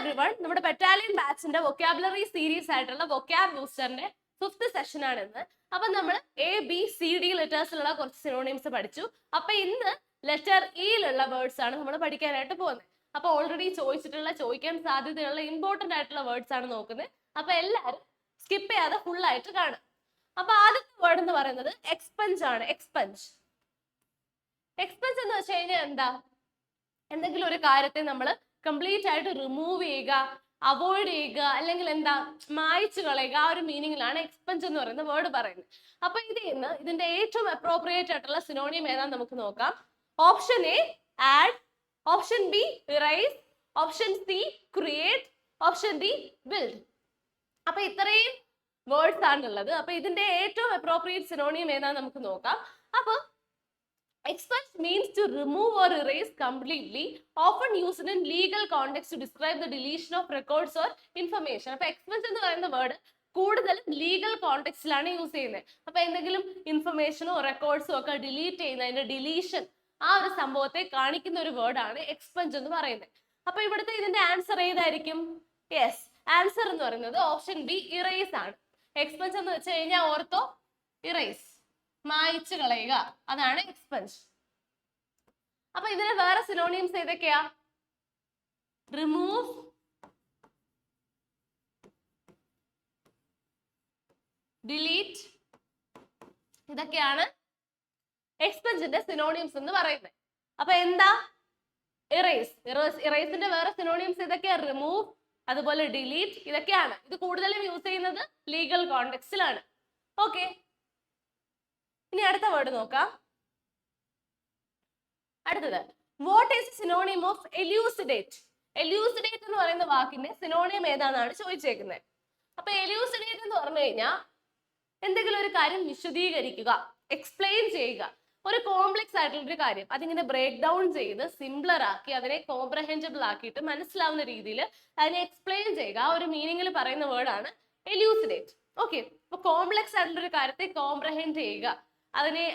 Everyone, നമ്മുടെ battalion ബാച്ചിന്റെ vocabulary series ആയിട്ടുള്ള വൊക്കാബ് ബൂസ്റ്ററിന്റെ 5th സെഷൻ ആണ് ഇന്ന്. അപ്പൊ നമ്മൾ ABCD ലെറ്റേഴ്സിലുള്ള കുറച്ച് സിനോണിംസ് പഠിച്ചു. അപ്പൊ ഇന്ന് ലെറ്റർ ഇയിലുള്ള വേർഡ്സ് ആണ് നമ്മൾ പഠിക്കാനായിട്ട് പോകുന്നത്. അപ്പൊ ഓൾറെഡി ചോദിക്കാൻ സാധ്യതയുള്ള ഇമ്പോർട്ടന്റ് ആയിട്ടുള്ള വേർഡ്സ് ആണ് നോക്കുന്നത്. അപ്പൊ എല്ലാവരും സ്കിപ്പ് ചെയ്യാതെ ഫുൾ ആയിട്ട് കാണും. അപ്പൊ ആദ്യത്തെ വേർഡ് എന്ന് പറയുന്നത് എക്സ്പെൻസ് ആണ്. എക്സ്പെൻസ് എന്ന് വെച്ച് കഴിഞ്ഞാൽ എന്താ? എന്തെങ്കിലും ഒരു കാര്യത്തെ നമ്മൾ കംപ്ലീറ്റ് ആയിട്ട് റിമൂവ് ചെയ്യുക, അവോയ്ഡ് ചെയ്യുക, അല്ലെങ്കിൽ എന്താ മായ്ച്ചു കളയുക, ആ ഒരു മീനിങ്ങിലാണ് എക്സ്പെൻസ് എന്ന് പറയുന്ന വേർഡ് പറയുന്നത്. അപ്പൊ ഇതിന്റെ ഏറ്റവും അപ്രോപ്രിയേറ്റ് ആയിട്ടുള്ള സിനോണിയം ഏതാന്ന് നമുക്ക് നോക്കാം. Option A add, option B erase, option C create, option D build. അപ്പൊ ഇത്രയും വേർഡ്സ് ആണുള്ളത്. അപ്പൊ ഇതിന്റെ ഏറ്റവും അപ്രോപ്രിയേറ്റ് സിനോണിയം ഏതാന്ന് നമുക്ക് നോക്കാം. അപ്പൊ expunge means to remove or erase completely, often used in legal context to describe the deletion of records or information. അപ്പൊ expunge എന്ന് പറയുന്ന വേർഡ് കൂടുതലും ലീഗൽ കോണ്ടെക്സ്റ്റിലാണ് യൂസ് ചെയ്യുന്നത്. അപ്പൊ എന്തെങ്കിലും ഇൻഫർമേഷനോ റെക്കോർഡ്സോ ഒക്കെ ഡിലീറ്റ് ചെയ്യുന്നതിന്റെ ഡിലീഷൻ, ആ ഒരു സംഭവത്തെ കാണിക്കുന്ന ഒരു വേർഡാണ് എക്സ്പെൻസ് എന്ന് പറയുന്നത്. അപ്പൊ ഇവിടുത്തെ ഇതിന്റെ ആൻസർ ഏതായിരിക്കും? യെസ്, ആൻസർ എന്ന് പറയുന്നത് ഓപ്ഷൻ ബി ഇറേസ് ആണ്. എക്സ്പെൻസ് എന്ന് വെച്ച് കഴിഞ്ഞാൽ ഓർത്തോ, ഇറേസ്, മായ്ച്ചു കളയുക, അതാണ് എക്സ്പെൻസ്. അപ്പൊ ഇതിന് വേറെ സിനോണിയംസ് ഏതൊക്കെയാ? റിമൂവ്, ഡിലീറ്റ്, ഇതൊക്കെയാണ് എക്സ്പെൻസിന്റെ സിനോണിയംസ് എന്ന് പറയുന്നത്. അപ്പൊ എന്താ? ഇറേസ്. ഇറേസിന്റെ വേറെ സിനോണിയംസ് ഏതൊക്കെയാ? റിമൂവ്, അതുപോലെ ഡിലീറ്റ്, ഇതൊക്കെയാണ്. ഇത് കൂടുതലും യൂസ് ചെയ്യുന്നത് ലീഗൽ കോണ്ടെക്സ്റ്റിലാണ്. ഓക്കെ, ഇനി അടുത്ത വേർഡ് നോക്കാം. അടുത്തത് what is സിനോണിയം of elucidate? Elucidate എന്ന് പറയുന്ന വാക്കിന്റെ സിനോണിയം ഏതാണെന്നാണ് ചോദിച്ചേക്കുന്നത്. അപ്പൊ എലൂസിഡേറ്റ് എന്ന് പറഞ്ഞു കഴിഞ്ഞാൽ എന്തെങ്കിലും ഒരു കാര്യം വിശദീകരിക്കുക, എക്സ്പ്ലെയിൻ ചെയ്യുക. ഒരു കോംപ്ലക്സ് ആയിട്ടുള്ള ഒരു കാര്യം അതിങ്ങനെ ബ്രേക്ക് ഡൗൺ ചെയ്ത് സിംപ്ലർ ആക്കി അതിനെ കോംപ്രഹെൻസിബിൾ ആക്കിയിട്ട് മനസ്സിലാവുന്ന രീതിയിൽ അതിനെ എക്സ്പ്ലെയിൻ ചെയ്യുക, ആ ഒരു മീനിങ്ങിൽ പറയുന്ന വേർഡാണ് എലൂസിഡേറ്റ്. ഓക്കെ, അപ്പൊ കോംപ്ലക്സ് ആയിട്ടുള്ള ഒരു കാര്യത്തെ കോംപ്രഹെൻഡ് ചെയ്യുക, അതിനെ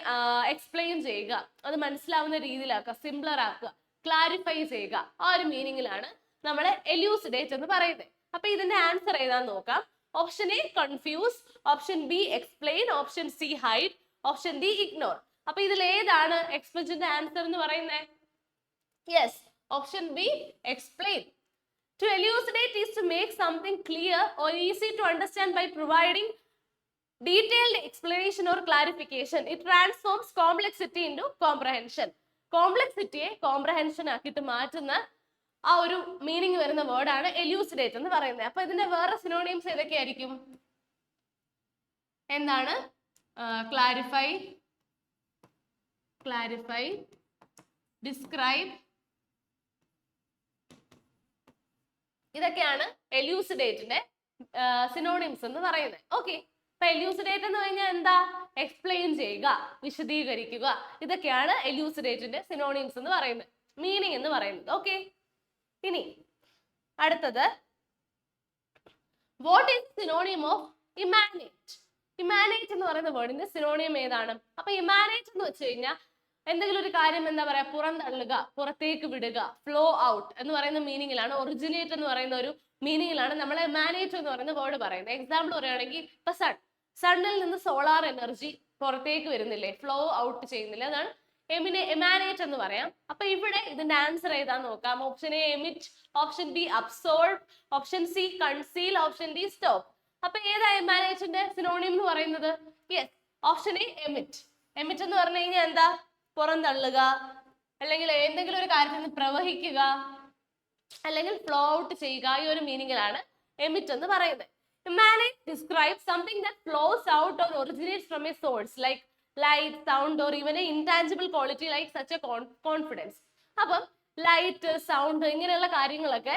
എക്സ്പ്ലെയിൻ ചെയ്യുക, അത് മനസ്സിലാവുന്ന രീതിയിലാക്കുക, സിംപ്ലർ ആക്കുക, ക്ലാരിഫൈ ചെയ്യുക, ആ ഒരു മീനിങ്ങിലാണ് നമ്മൾ എലൂസിഡേറ്റ് എന്ന് പറയുന്നത്. അപ്പൊ ഇതിന്റെ ആൻസർ ഏതാന്ന് നോക്കാം. Option A confuse, option B explain, option C hide, option D ignore. അപ്പൊ ഇതിൽ ഏതാണ് എക്സ്പെൻസിന്റെ ആൻസർ എന്ന് പറയുന്നത്? Yes, option B explain. To elucidate is to make something clear or easy to understand by providing detailed explanation or clarification. It transforms complexity into comprehension. കോംപ്ലക്സിറ്റിയെ comprehension ആക്കിയിട്ട് മാറ്റുന്ന ആ ഒരു മീനിങ് വരുന്ന വേർഡാണ് എലൂസിഡേറ്റ് എന്ന് പറയുന്നത്. അപ്പൊ ഇതിന്റെ വേറെ സിനോണിയംസ് ഏതൊക്കെയായിരിക്കും? എന്താണ്? ക്ലാരിഫൈ, ഡിസ്ക്രൈബ്, ഇതൊക്കെയാണ് എലൂസിഡേറ്റിന്റെ സിനോണിംസ് എന്ന് പറയുന്നത്. ഓക്കെ, അപ്പൊ എലൂസിഡേറ്റ് എന്ന് പറഞ്ഞാൽ എന്താ? എക്സ്പ്ലെയിൻ ചെയ്യുക, വിശദീകരിക്കുക, ഇതൊക്കെയാണ് എലൂസിഡേറ്റിന്റെ സിനോണിംസ് എന്ന് പറയുന്നത്, മീനിങ് എന്ന് പറയുന്നത്. ഓക്കെ, ഇനി അടുത്തത് വാട്ട് ഈസ് സിനോണിയം ഓഫ് ഇമാനേറ്റ്? ഇമാനേറ്റ് എന്ന് പറയുന്ന വേർഡിന്റെ സിനോണിയം ഏതാണ്? അപ്പൊ ഇമാനേറ്റ് എന്ന് വെച്ച് കഴിഞ്ഞാൽ എന്തെങ്കിലും ഒരു കാര്യം എന്താ പറയാ, പുറന്തള്ളുക, പുറത്തേക്ക് വിടുക, ഫ്ലോ ഔട്ട് എന്ന് പറയുന്ന മീനിങ്ങിലാണ്, ഒറിജിനേറ്റ് എന്ന് പറയുന്ന ഒരു മീനിങ്ങിലാണ് നമ്മൾ എമാനേറ്റ് എന്ന് പറയുന്ന വേർഡ് പറയുന്നത്. എക്സാമ്പിൾ പറയുകയാണെങ്കിൽ ഇപ്പൊ സണ്ണിൽ നിന്ന് സോളാർ എനർജി പുറത്തേക്ക് വരുന്നില്ലേ, ഫ്ലോ ഔട്ട് ചെയ്യുന്നില്ല, അതാണ് എമാനേറ്റ് എന്ന് പറയാം. അപ്പൊ ഇവിടെ ഇതിന്റെ ആൻസർ ഏതാന്ന് നോക്കാം. Option A emit, option B absorb, option C conceal, option D stop. അപ്പൊ ഏതാ എമാനേറ്റിന്റെ സിനോണിയം എന്ന് പറയുന്നത്? Yes, option A emit. Emit എന്ന് പറഞ്ഞു കഴിഞ്ഞാൽ എന്താ? പുറന്തള്ളുക, അല്ലെങ്കിൽ എന്തെങ്കിലും ഒരു കാര്യത്തിൽ നിന്ന് പ്രവഹിക്കുക, അല്ലെങ്കിൽ ഫ്ലോ ഔട്ട് ചെയ്യുക, ഈ ഒരു മീനിങ്ങിലാണ് എമിറ്റ് എന്ന് പറയുന്നത്. Emanate describes something that flows out or originates from a source like light, sound or even an intangible quality like such a confidence. അപ്പം ലൈറ്റ്, സൗണ്ട് ഇങ്ങനെയുള്ള കാര്യങ്ങളൊക്കെ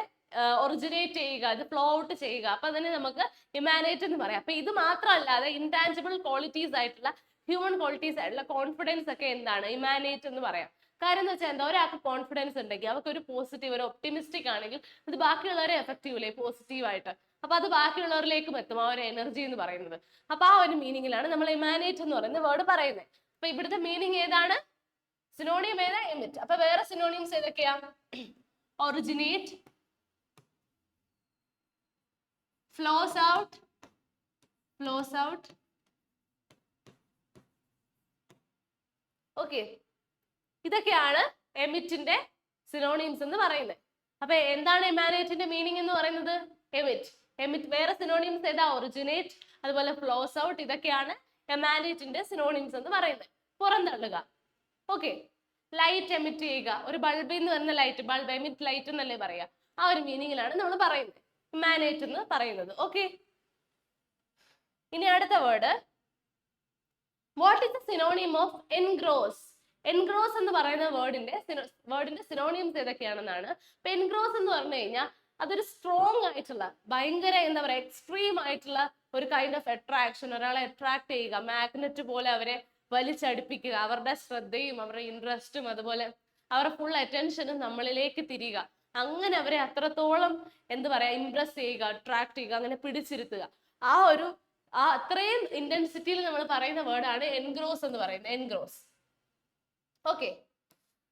ഒറിജിനേറ്റ് ചെയ്യുക, അത് ഫ്ലോ ഔട്ട് ചെയ്യുക, അപ്പൊ അതിനെ നമുക്ക് ഇമാനേറ്റ് എന്ന് പറയാം. അപ്പൊ ഇത് മാത്രമല്ലാതെ ഇൻടാഞ്ചിബിൾ ക്വാളിറ്റീസ് ആയിട്ടുള്ള, ഹ്യൂമൻ ക്വാളിറ്റീസ് ആയിട്ടുള്ള കോൺഫിഡൻസ് ഒക്കെ എന്താണ്? ഇമാനേറ്റ് എന്ന് പറയാം. കാര്യം എന്ന് വെച്ചാൽ എന്താ, ഒരാൾക്ക് കോൺഫിഡൻസ് ഉണ്ടെങ്കിൽ, അവർക്ക് ഒരു പോസിറ്റീവ്, ഒരു ഒപ്റ്റിമിസ്റ്റിക് ആണെങ്കിൽ അത് ബാക്കിയുള്ളവരെ എഫക്റ്റീവ് അല്ലേ പോസിറ്റീവായിട്ട്, അപ്പൊ അത് ബാക്കിയുള്ളവരിലേക്കും എത്തും, ആ ഒരു എനർജി എന്ന് പറയുന്നത്. അപ്പൊ ആ ഒരു മീനിങ്ങിലാണ് നമ്മൾ ഇമാനേറ്റ് എന്ന് പറയുന്ന വേർഡ് പറയുന്നത്. അപ്പൊ ഇവിടുത്തെ മീനിങ് ഏതാണ്? സിനോണിയം ഏതാ? എമിറ്റ്. അപ്പൊ വേറെ സിനോണിയംസ് ഏതൊക്കെയാ? Originate, flows out, flows out. Okay, ഇതൊക്കെയാണ് എമിറ്റിന്റെ സിനോണിംസ് എന്ന് പറയുന്നത്. അപ്പൊ എന്താണ് എമാനേറ്റിന്റെ മീനിങ് എന്ന് പറയുന്നത്? എമിറ്റ്. എമിറ്റ് വേറെ സിനോണിംസ് ഏതാ? ഒറിജിനേറ്റ്, അതുപോലെ ഫ്ലോസ് ഔട്ട്. ഇതൊക്കെയാണ് എമാനേറ്റിന്റെ സിനോണിംസ് എന്ന് പറയുന്നത്. പുറന്തള്ളുക. ഓക്കെ, ലൈറ്റ് എമിറ്റ് ചെയ്യുക. ഒരു ബൾബിൽ നിന്ന് വരുന്ന ലൈറ്റ്, ബൾബ് എമിറ്റ് ലൈറ്റ് എന്നല്ലേ പറയാ. ആ ഒരു മീനിങ്ങിലാണ് നമ്മൾ പറയുന്നത് എമാനേറ്റ് എന്ന് പറയുന്നത്. ഓക്കെ, ഇനി അടുത്ത word, what is the synonym of engross? Engross എന്ന് പറയുന്ന വേർഡിന്റെ സിനോണിംസ് ഏതൊക്കെയാണെന്നാണ്. അപ്പൊ എൻഗ്രോസ് എന്ന് പറഞ്ഞു കഴിഞ്ഞാൽ അതൊരു സ്ട്രോങ് ആയിട്ടുള്ള, ഭയങ്കര എന്താ പറയാ, എക്സ്ട്രീം ആയിട്ടുള്ള ഒരു കൈൻഡ് ഓഫ് അട്രാക്ഷൻ. ഒരാളെ അട്രാക്ട് ചെയ്യുക, മാഗ്നറ്റ് പോലെ അവരെ വലിച്ചടുപ്പിക്കുക, അവരുടെ ശ്രദ്ധയും അവരുടെ ഇൻട്രസ്റ്റും അതുപോലെ അവരുടെ ഫുൾ അറ്റൻഷനും നമ്മളിലേക്ക് തിരിയുക, അങ്ങനെ അവരെ അത്രത്തോളം എന്താ പറയാ ഇംപ്രസ് ചെയ്യുക, അട്രാക്ട് ചെയ്യുക, അങ്ങനെ പിടിച്ചിരുത്തുക. ആ അത്രയും ഇന്റൻസിറ്റിയിൽ നമ്മൾ പറയുന്ന വേർഡാണ് എൻഗ്രോസ് എന്ന് പറയുന്നത്. എൻഗ്രോസ്. ഓക്കെ,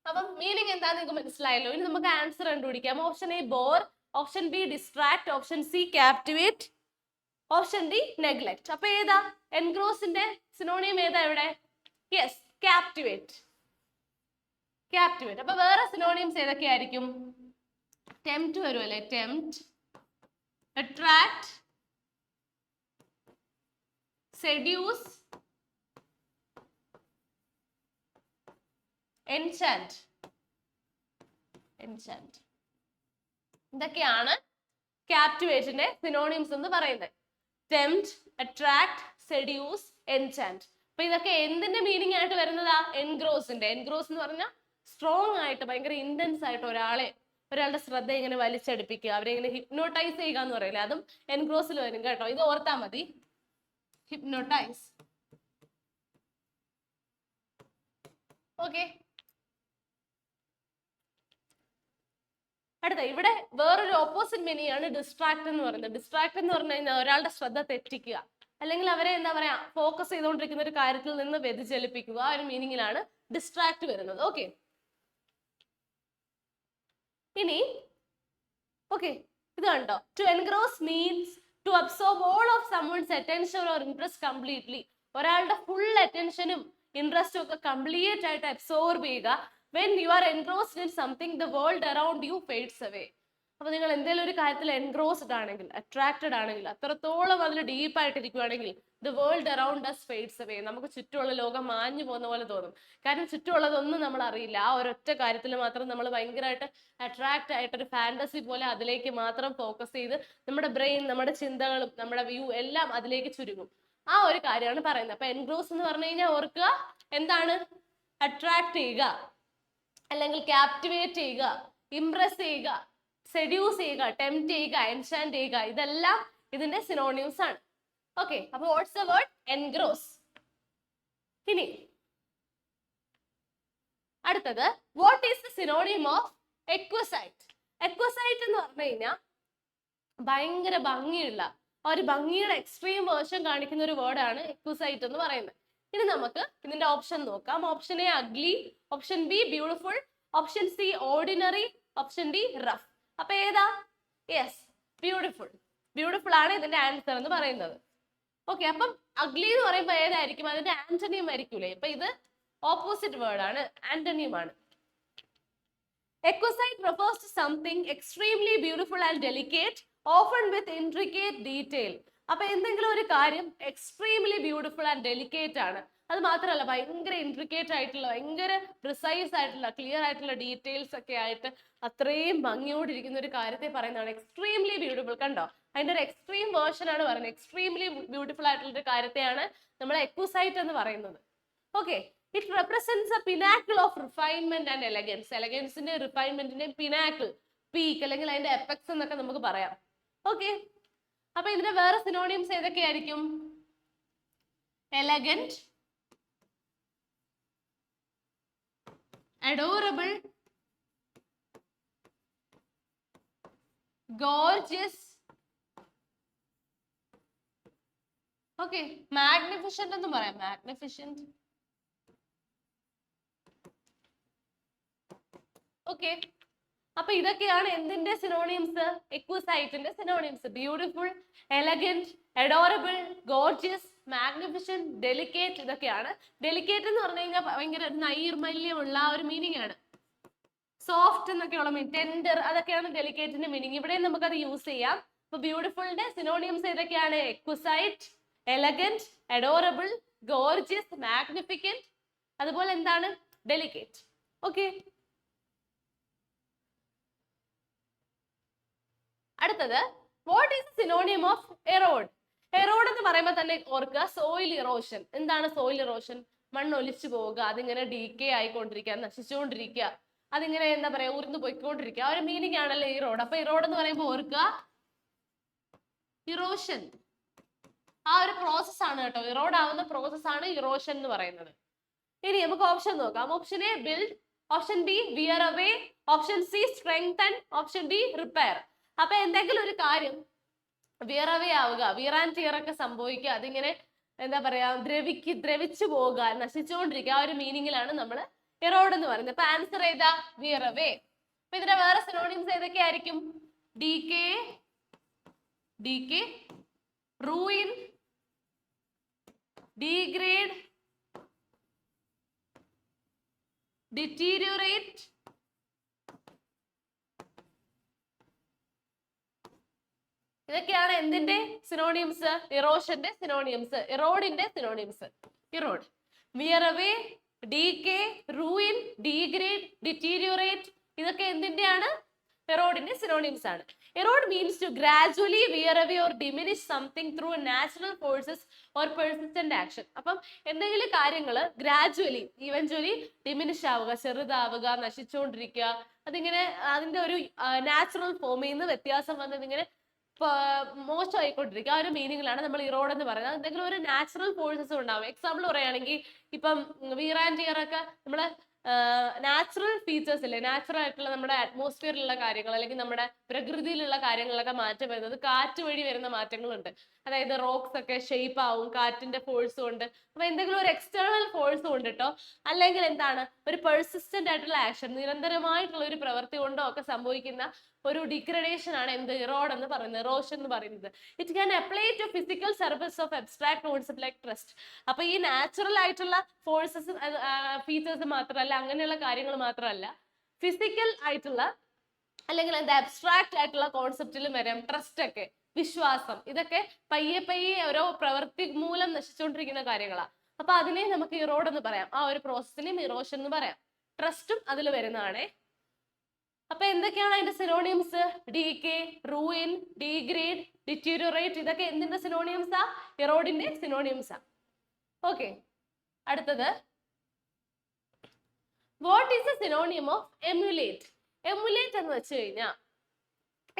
അപ്പം മീനിങ് എന്താന്ന് നിങ്ങൾക്ക് മനസ്സിലായല്ലോ. ഇനി നമുക്ക് ആൻസർ കണ്ടുപിടിക്കാം. Option A bore, option B distract, option C captivate, option D neglect. അപ്പൊ ഏതാ എൻഗ്രോസിന്റെ സിനോണിയം ഏതാ ഇവിടെ? Yes, captivate. ക്യാപ്റ്റിവേറ്റ്. അപ്പൊ വേറെ സിനോണിയംസ് ഏതൊക്കെയായിരിക്കും? ടെംപ്റ്റ് വരുമല്ലേ, ടെംപ്റ്റ്, അട്രാക്ട്, സെഡ്യൂസ്, enchant. ഇതൊക്കെയാണ് ക്യാപ്റ്റിവേറ്റിന്റെ സിനോണിംസ് എന്ന് പറയുന്നത്. Tempt, attract, seduce, enchant. അപ്പൊ ഇതൊക്കെ എന്തിന്റെ മീനിങ് ആയിട്ട് വരുന്നതാ? എൻഗ്രോസിന്റെ. എൻഗ്രോസ് എന്ന് പറഞ്ഞാൽ സ്ട്രോങ് ആയിട്ട്, ഭയങ്കര ഇന്റൻസ് ആയിട്ട് ഒരാളുടെ ശ്രദ്ധ ഇങ്ങനെ വലിച്ചടുപ്പിക്കുക, അവരെ ഇങ്ങനെ ഹിപ്നോട്ടൈസ് ചെയ്യുക എന്ന് പറയില്ലേ, അതും എൻഗ്രോസിൽ വരും കേട്ടോ. ഇത് ഓർത്താ മതി, ഹിപ്നോട്ടൈസ്. ഓക്കെ, അടുത്ത ഇവിടെ വേറൊരു ഓപ്പോസിറ്റ് മീനിങ് ആണ് ഡിസ്ട്രാക്ട് എന്ന് പറയുന്നത്. ഡിസ്ട്രാക്ട് എന്ന് പറഞ്ഞു കഴിഞ്ഞാൽ ഒരാളുടെ ശ്രദ്ധ തെറ്റിക്കുക, അല്ലെങ്കിൽ അവരെ എന്താ പറയാ ഫോക്കസ് ചെയ്തുകൊണ്ടിരിക്കുന്ന ഒരു കാര്യത്തിൽ നിന്ന് വ്യതിചലിപ്പിക്കുക. ആ ഒരു മീനിങ്ങിലാണ് ഡിസ്ട്രാക്ട് വരുന്നത്. ഓക്കെ, ഇനി ഓക്കെ ഇത് കണ്ടോ, to engross means to absorb all of someone's attention or interest completely. ഒരാളുടെ ഫുൾ അറ്റൻഷനും ഇൻട്രസ്റ്റും ഒക്കെ കംപ്ലീറ്റ് ആയിട്ട് അബ്സോർബ് ചെയ്യുക. When you are engrossed in something, the world around you fades away. അപ്പൊ നിങ്ങൾ എന്തെങ്കിലും ഒരു കാര്യത്തിൽ എൻഗ്രോസ്ഡ് ആണെങ്കിൽ, അട്രാക്റ്റഡ് ആണെങ്കിൽ, അത്രത്തോളം അതിൽ ഡീപ്പായിട്ട് ഇരിക്കുകയാണെങ്കിൽ, the world around us fades away. നമുക്ക് ചുറ്റുമുള്ള ലോകം മാഞ്ഞു പോകുന്ന പോലെ തോന്നും. കാരണം ചുറ്റുമുള്ളതൊന്നും നമ്മൾ അറിയില്ല. ആ ഒരൊറ്റ കാര്യത്തിൽ മാത്രം നമ്മൾ ഭയങ്കരമായിട്ട് അട്രാക്റ്റ് ആയിട്ട് ഒരു ഫാന്റസി പോലെ അതിലേക്ക് മാത്രം ഫോക്കസ് ചെയ്ത് നമ്മുടെ ബ്രെയിൻ, നമ്മുടെ ചിന്തകളും നമ്മുടെ വ്യൂ എല്ലാം അതിലേക്ക് ചുരുങ്ങും. ആ ഒരു കാര്യമാണ് പറയുന്നത്. അപ്പൊ എൻഗ്രോസ് എന്ന് പറഞ്ഞു കഴിഞ്ഞാൽ ഓർക്കുക, എന്താണ്? അട്രാക്ട് ചെയ്യുക, അല്ലെങ്കിൽ ക്യാപ്റ്റിവേറ്റ് ചെയ്യുക, ഇംപ്രസ് ചെയ്യുക, സെഡ്യൂസ് ചെയ്യുക, ടെംപ്റ്റ് ചെയ്യുക, എൻചാന്റ് ചെയ്യുക. ഇതെല്ലാം ഇതിന്റെ സിനോണിംസ് ആണ്. ഓക്കെ, അപ്പൊ വാട്ട്സ് ദ വേർഡ്? എൻഗ്രോസ്. ഇനി അടുത്തത്, what is the synonym of exquisite? Exquisite എന്ന് പറഞ്ഞു കഴിഞ്ഞാൽ ഭയങ്കര ഭംഗിയുള്ള, ഒരു ഭംഗിയുടെ എക്സ്ട്രീം വേർഷൻ കാണിക്കുന്ന ഒരു വേർഡാണ് എക്വസൈറ്റ് എന്ന് പറയുന്നത്. ഇനി നമുക്ക് ഇതിന്റെ ഓപ്ഷൻ നോക്കാം. Option A ugly, option B beautiful, option C ordinary, option D rough. അപ്പൊ ഏതാ? Yes, beautiful. ബ്യൂട്ടിഫുൾ ആണ് ഇതിന്റെ ആൻസർ എന്ന് പറയുന്നത്. ഓക്കെ, അപ്പം അഗ്ലി എന്ന് പറയുമ്പോൾ ഏതായിരിക്കും? അതിന്റെ ആന്റണിയം ആയിരിക്കൂലേ? അപ്പൊ ഇത് ഓപ്പോസിറ്റ് വേർഡ് ആണ്, ആന്റണിയം ആണ്. Exquisite refers to something extremely beautiful and delicate, often with intricate detail. അപ്പൊ എന്തെങ്കിലും ഒരു കാര്യം എക്സ്ട്രീംലി ബ്യൂട്ടിഫുൾ ആൻഡ് ഡെലിക്കേറ്റ് ആണ്, അത് മാത്രമല്ല ഭയങ്കര ഇൻട്രിക്കേറ്റ് ആയിട്ടുള്ള, ഭയങ്കര പ്രിസൈസ് ആയിട്ടുള്ള, ക്ലിയർ ആയിട്ടുള്ള ഡീറ്റെയിൽസ് ഒക്കെ ആയിട്ട് അത്രയും ഭംഗിയോടിരിക്കുന്ന ഒരു കാര്യത്തെ പറയുന്നതാണ് എക്സ്ട്രീംലി ബ്യൂട്ടിഫുൾ. കണ്ടോ, അതിന്റെ ഒരു എക്സ്ട്രീം വേർഷൻ ആണ് പറയുന്നത്. എക്സ്ട്രീംലി ബ്യൂട്ടിഫുൾ ആയിട്ടുള്ള ഒരു കാര്യത്തെയാണ് നമ്മൾ എക്വസൈറ്റ് എന്ന് പറയുന്നത്. Okay, it represents a pinnacle of refinement and elegance. എലഗൻസിന്റെ റിഫൈൻമെന്റിന്റെ പിനാക്കിൾ, പീക്ക്, അല്ലെങ്കിൽ അതിന്റെ എഫക്ട്സ് എന്നൊക്കെ നമുക്ക് പറയാം. ഓക്കെ, അപ്പൊ ഇതിന്റെ വേറെ സിനോണിംസ് ഏതൊക്കെയായിരിക്കും? Elegant, adorable, gorgeous, okay, magnificent എന്ന് പറയാം. magnificent, okay, അപ്പൊ ഇതൊക്കെയാണ് എന്തിന്റെ സിനോണിംസ്? എക്വസൈറ്റിന്റെ synonyms. Beautiful, elegant, adorable, gorgeous, magnificent, delicate. ഇതൊക്കെയാണ്. ഡെലിക്കേറ്റ് എന്ന് പറഞ്ഞു കഴിഞ്ഞാൽ ഭയങ്കര നൈർമല്യമുള്ള ഒരു മീനിങ് ആണ്. സോഫ്റ്റ് എന്നൊക്കെയുള്ള മീനിങ്, ടെൻഡർ, അതൊക്കെയാണ് ഡെലിക്കേറ്റിന്റെ മീനിങ്. ഇവിടെ നമുക്കത് യൂസ് ചെയ്യാം. അപ്പൊ ബ്യൂട്ടിഫുളിന്റെ സിനോണിംസ് ഏതൊക്കെയാണ്? എക്വസൈറ്റ്, എലഗന്റ്, അഡോറബിൾ, ഗോർജിയസ്, മാഗ്നിഫിക്കന്റ്, അതുപോലെ എന്താണ്? ഡെലിക്കേറ്റ്. ഓക്കെ, അടുത്തത് വാട്ട് ഈസ് സിനോണിയം ഓഫ് എറോഡ്? എറോഡ് എന്ന് പറയുമ്പോൾ തന്നെ ഓർക്കുക സോയിൽ ഇറോഷൻ. എന്താണ് സോയിൽ ഇറോഷൻ? മണ്ണ് ഒലിച്ചു പോവുക, അതിങ്ങനെ ഡീക്കേ ആയിക്കൊണ്ടിരിക്കുക, നശിച്ചുകൊണ്ടിരിക്കുക, അതിങ്ങനെ എന്താ പറയാ ഉയർന്നു പോയിക്കൊണ്ടിരിക്കുക. ആ ഒരു മീനിങ് ആണല്ലോ ഇറോഡ്. അപ്പൊ ഇറോഡ് എന്ന് പറയുമ്പോൾ ഓർക്കുക ഇറോഷൻ, ആ ഒരു പ്രോസസ് ആണ് കേട്ടോ. ഇറോഡ് ആവുന്ന പ്രോസസ് ആണ് ഇറോഷൻ എന്ന് പറയുന്നത്. ഇനി നമുക്ക് ഓപ്ഷൻ നോക്കാം. Option A build, option B wear away, option C strengthen, option D repair. അപ്പൊ എന്തെങ്കിലും ഒരു കാര്യം വിയർ അവേ ആവുക, വിയർ ആൻഡ് ടിയർ ഒക്കെ സംഭവിക്കുക, അതിങ്ങനെ എന്താ പറയാ ദ്രവിച്ചു പോവുക, നശിച്ചുകൊണ്ടിരിക്കുക, ആ ഒരു മീനിങ്ങിലാണ് നമ്മൾ എറോഡ് എന്ന് പറയുന്നത്. അപ്പൊ ആൻസർ ഏതാ? Wear away. അപ്പൊ ഇതിന്റെ വേറെ സിനോണിംസ് ഏതൊക്കെയായിരിക്കും? ഡീകേ, റൂയിൻ, degrade, deteriorate, ഇതൊക്കെയാണ് എന്തിന്റെ സിനോണിംസ്? ഇറോഷന്റെ സിനോണിംസ്, ഇറോഡിന്റെ synonyms. Erode, wear away, decay, ruin, degrade, deteriorate, ഇതൊക്കെ എന്തിന്റെയാണ്? എറോഡിന്റെ സിനോണിംസ് ആണ്. Erode means to gradually wear away or diminish something through natural forces or persistent action. അപ്പം എന്തെങ്കിലും കാര്യങ്ങൾ ഗ്രാജുവലി ഇവഞ്ച്വലി ഡിമിനിഷ് ആവുക, ചെറുതാവുക, നശിച്ചുകൊണ്ടിരിക്കുക, അതിങ്ങനെ അതിന്റെ ഒരു നാച്ചുറൽ ഫോമിൽ നിന്ന് വ്യത്യാസം വന്നത് ഇങ്ങനെ മോശമായിക്കൊണ്ടിരിക്കുക, ആ ഒരു മീനിങ്ങിലാണ് നമ്മൾ ഇറോഡ് എന്ന് പറയുന്നത്. എന്തെങ്കിലും ഒരു നാച്ചുറൽ ഫോഴ്സസ് ഉണ്ടാവും. എക്സാമ്പിൾ പറയുകയാണെങ്കിൽ ഇപ്പം വിയർ ആൻഡ് ടിയർ ഒക്കെ നമ്മള് നാച്ചുറൽ ഫീച്ചേഴ്സ് ഇല്ലേ, നാച്ചുറൽ ആയിട്ടുള്ള നമ്മുടെ അറ്റ്മോസ്ഫിയറിലുള്ള കാര്യങ്ങൾ അല്ലെങ്കിൽ നമ്മുടെ പ്രകൃതിയിലുള്ള കാര്യങ്ങളൊക്കെ മാറ്റം വരുന്നത് കാറ്റ് വഴി വരുന്ന മാറ്റങ്ങളുണ്ട്. അതായത് റോക്സ് ഒക്കെ ഷേപ്പ് ആവും കാറ്റിന്റെ ഫോഴ്സ് കൊണ്ട്. അപ്പൊ എന്തെങ്കിലും ഒരു എക്സ്റ്റേണൽ ഫോഴ്സ് കൊണ്ട് കേട്ടോ, അല്ലെങ്കിൽ എന്താണ് ഒരു പെർസിസ്റ്റന്റ് ആയിട്ടുള്ള ആക്ഷൻ, നിരന്തരമായിട്ടുള്ള ഒരു പ്രവൃത്തി കൊണ്ടോ ഒക്കെ സംഭവിക്കുന്ന ഒരു ഡിഗ്രഡേഷൻ ആണ് എന്ത്? ഇറോഡ് എന്ന് പറയുന്നത്, ഇറോഷൻ എന്ന് പറയുന്നത്. It can apply to physical surface of abstract concept like trust. അപ്പൊ ഈ നാച്ചുറൽ ആയിട്ടുള്ള ഫോഴ്സസ് ഫീച്ചേഴ്സ് മാത്രമല്ല, അങ്ങനെയുള്ള കാര്യങ്ങൾ മാത്രമല്ല, ഫിസിക്കൽ ആയിട്ടുള്ള അല്ലെങ്കിൽ എന്താ അബ്സ്ട്രാക്ട് ആയിട്ടുള്ള കോൺസെപ്റ്റിലും വരാം. ട്രസ്റ്റ് ഒക്കെ, വിശ്വാസം, ഇതൊക്കെ പയ്യെ പയ്യെ ഓരോ പ്രവൃത്തി മൂലം നശിച്ചുകൊണ്ടിരിക്കുന്ന കാര്യങ്ങളാണ്. അപ്പൊ അതിനെ നമുക്ക് ഇറോഡ് എന്ന് പറയാം. ആ ഒരു പ്രോസസ്സിനെയും ഇറോഷൻ എന്ന് പറയാം. ട്രസ്റ്റും അതിൽ വരുന്നതാണേ. അപ്പൊ എന്തൊക്കെയാണ് അതിന്റെ synonyms? Decay, ruin, degrade, deteriorate, ഇതൊക്കെ എന്തിന്റെ സിനോണിയംസാ? ഇറോഡിന്റെ സിനോണിയംസാ. ഓക്കെ, അടുത്തത് what is the synonym of emulate? Emulate എന്ന് വെച്ച് കഴിഞ്ഞാൽ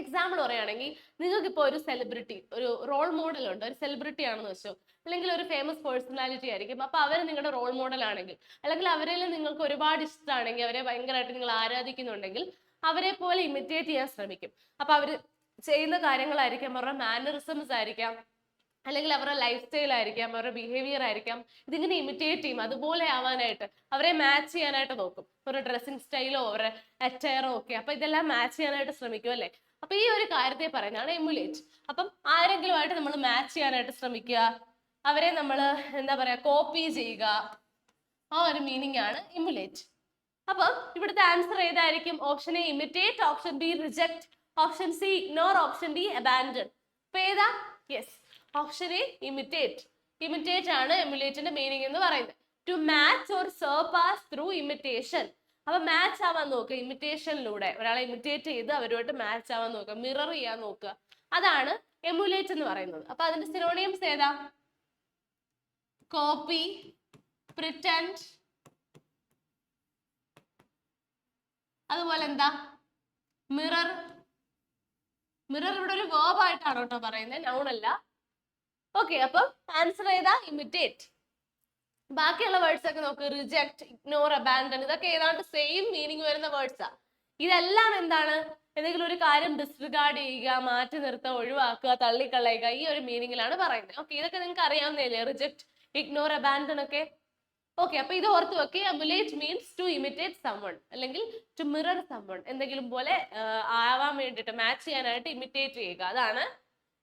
എക്സാമ്പിൾ പറയുകയാണെങ്കിൽ നിങ്ങൾക്ക് ഇപ്പോൾ ഒരു സെലിബ്രിറ്റി, ഒരു റോൾ മോഡൽ ഉണ്ട്, ഒരു സെലിബ്രിറ്റി ആണെന്ന് വെച്ചോ, അല്ലെങ്കിൽ ഒരു ഫേമസ് പേഴ്സണാലിറ്റി ആയിരിക്കും. അപ്പൊ അവർ നിങ്ങളുടെ റോൾ മോഡൽ ആണെങ്കിൽ, അല്ലെങ്കിൽ അവരിൽ നിങ്ങൾക്ക് ഒരുപാട് ഇഷ്ടമാണെങ്കിൽ, അവരെ ഭയങ്കരമായിട്ട് നിങ്ങൾ ആരാധിക്കുന്നുണ്ടെങ്കിൽ അവരെ പോലെ ഇമിറ്റേറ്റ് ചെയ്യാൻ ശ്രമിക്കും. അപ്പൊ അവര് ചെയ്യുന്ന കാര്യങ്ങളായിരിക്കാം, അവരുടെ മാനറിസംസ് ആയിരിക്കാം, അല്ലെങ്കിൽ അവരുടെ ലൈഫ് സ്റ്റൈൽ ആയിരിക്കാം, അവരുടെ ബിഹേവിയർ ആയിരിക്കാം, ഇതിങ്ങനെ ഇമിറ്റേറ്റ് ചെയ്യും, അതുപോലെ ആവാനായിട്ട് അവരെ മാച്ച് ചെയ്യാനായിട്ട് നോക്കും. ഒരു ഡ്രസ്സിങ് സ്റ്റൈലോ അവരുടെ അറ്റയറോ ഒക്കെ, അപ്പൊ ഇതെല്ലാം മാച്ച് ചെയ്യാനായിട്ട് ശ്രമിക്കും അല്ലെ. അപ്പൊ ഈ ഒരു കാര്യത്തെ പറയുന്നതാണ് എമുലേറ്റ്. അപ്പം ആരെങ്കിലുമായിട്ട് നമ്മൾ മാച്ച് ചെയ്യാനായിട്ട് ശ്രമിക്കുക, അവരെ നമ്മൾ എന്താ പറയാ കോപ്പി ചെയ്യുക, ആ ഒരു മീനിങ് ആണ് എമുലേറ്റ്. അപ്പം ഇവിടുത്തെ ആൻസർ ഏതായിരിക്കും? Option A imitate, option B reject, option C ignore, option D abandon. അപ്പൊ ഏതാ? Yes, option A imitate. Imitate ആണ് എമുലേറ്റിന്റെ മീനിങ് എന്ന് പറയുന്നത്. To match or surpass through imitation. അപ്പൊ മാച്ച് ആവാൻ നോക്കുക, ഇമിറ്റേഷനിലൂടെ ഒരാളെ ഇമിറ്റേറ്റ് ചെയ്ത് അവരുമായിട്ട് മാച്ച് ആവാൻ നോക്കുക, മിറർ ചെയ്യാൻ നോക്കുക, അതാണ് എമുലേറ്റ് എന്ന് പറയുന്നത്. അപ്പൊ അതിന്റെ സിനോണിയംസ് ഏതാ? കോപ്പി, പ്രിറ്റൻഡ്, അതുപോലെ എന്താ? മിറർ. മിറർ ഇവിടെ ഒരു വേർബ് ആയിട്ടാണ് കേട്ടോ പറയുന്നത്, നൗൺ അല്ല. ഓക്കെ, അപ്പൊ ആൻസർ ഏതാ? ഇമിറ്റേറ്റ്. ബാക്കിയുള്ള വേർഡ്സ് ഒക്കെ നോക്ക്, റിജക്ട്, ഇഗ്നോർ, അബാൻഡൺ, ഇതൊക്കെ ഏതാണ്ട് സെയിം മീനിങ് വരുന്ന വേർഡ്സാ. ഇതെല്ലാം എന്താണ്? എന്തെങ്കിലും ഒരു കാര്യം ഡിസ്റിഗാർഡ് ചെയ്യുക, മാറ്റി നിർത്തുക, ഒഴിവാക്കുക, തള്ളിക്കളയുക, ഈ ഒരു മീനിങ്ങിലാണ് പറയുന്നത്. ഓക്കെ, ഇതൊക്കെ നിങ്ങൾക്ക് അറിയാവുന്നതല്ലേ, റിജക്ട്, ഇഗ്നോർ, അബാൻഡൺ ഒക്കെ. ഓക്കെ, അപ്പൊ ഇത് ഓർത്ത് വെക്കുക. Emulate means to imitate someone അല്ലെങ്കിൽ ടു മിറർ സംവൺ, എന്തെങ്കിലും പോലെ ആവാൻ വേണ്ടിയിട്ട്, മാച്ച് ചെയ്യാനായിട്ട് ഇമിറ്റേറ്റ് ചെയ്യുക, അതാണ്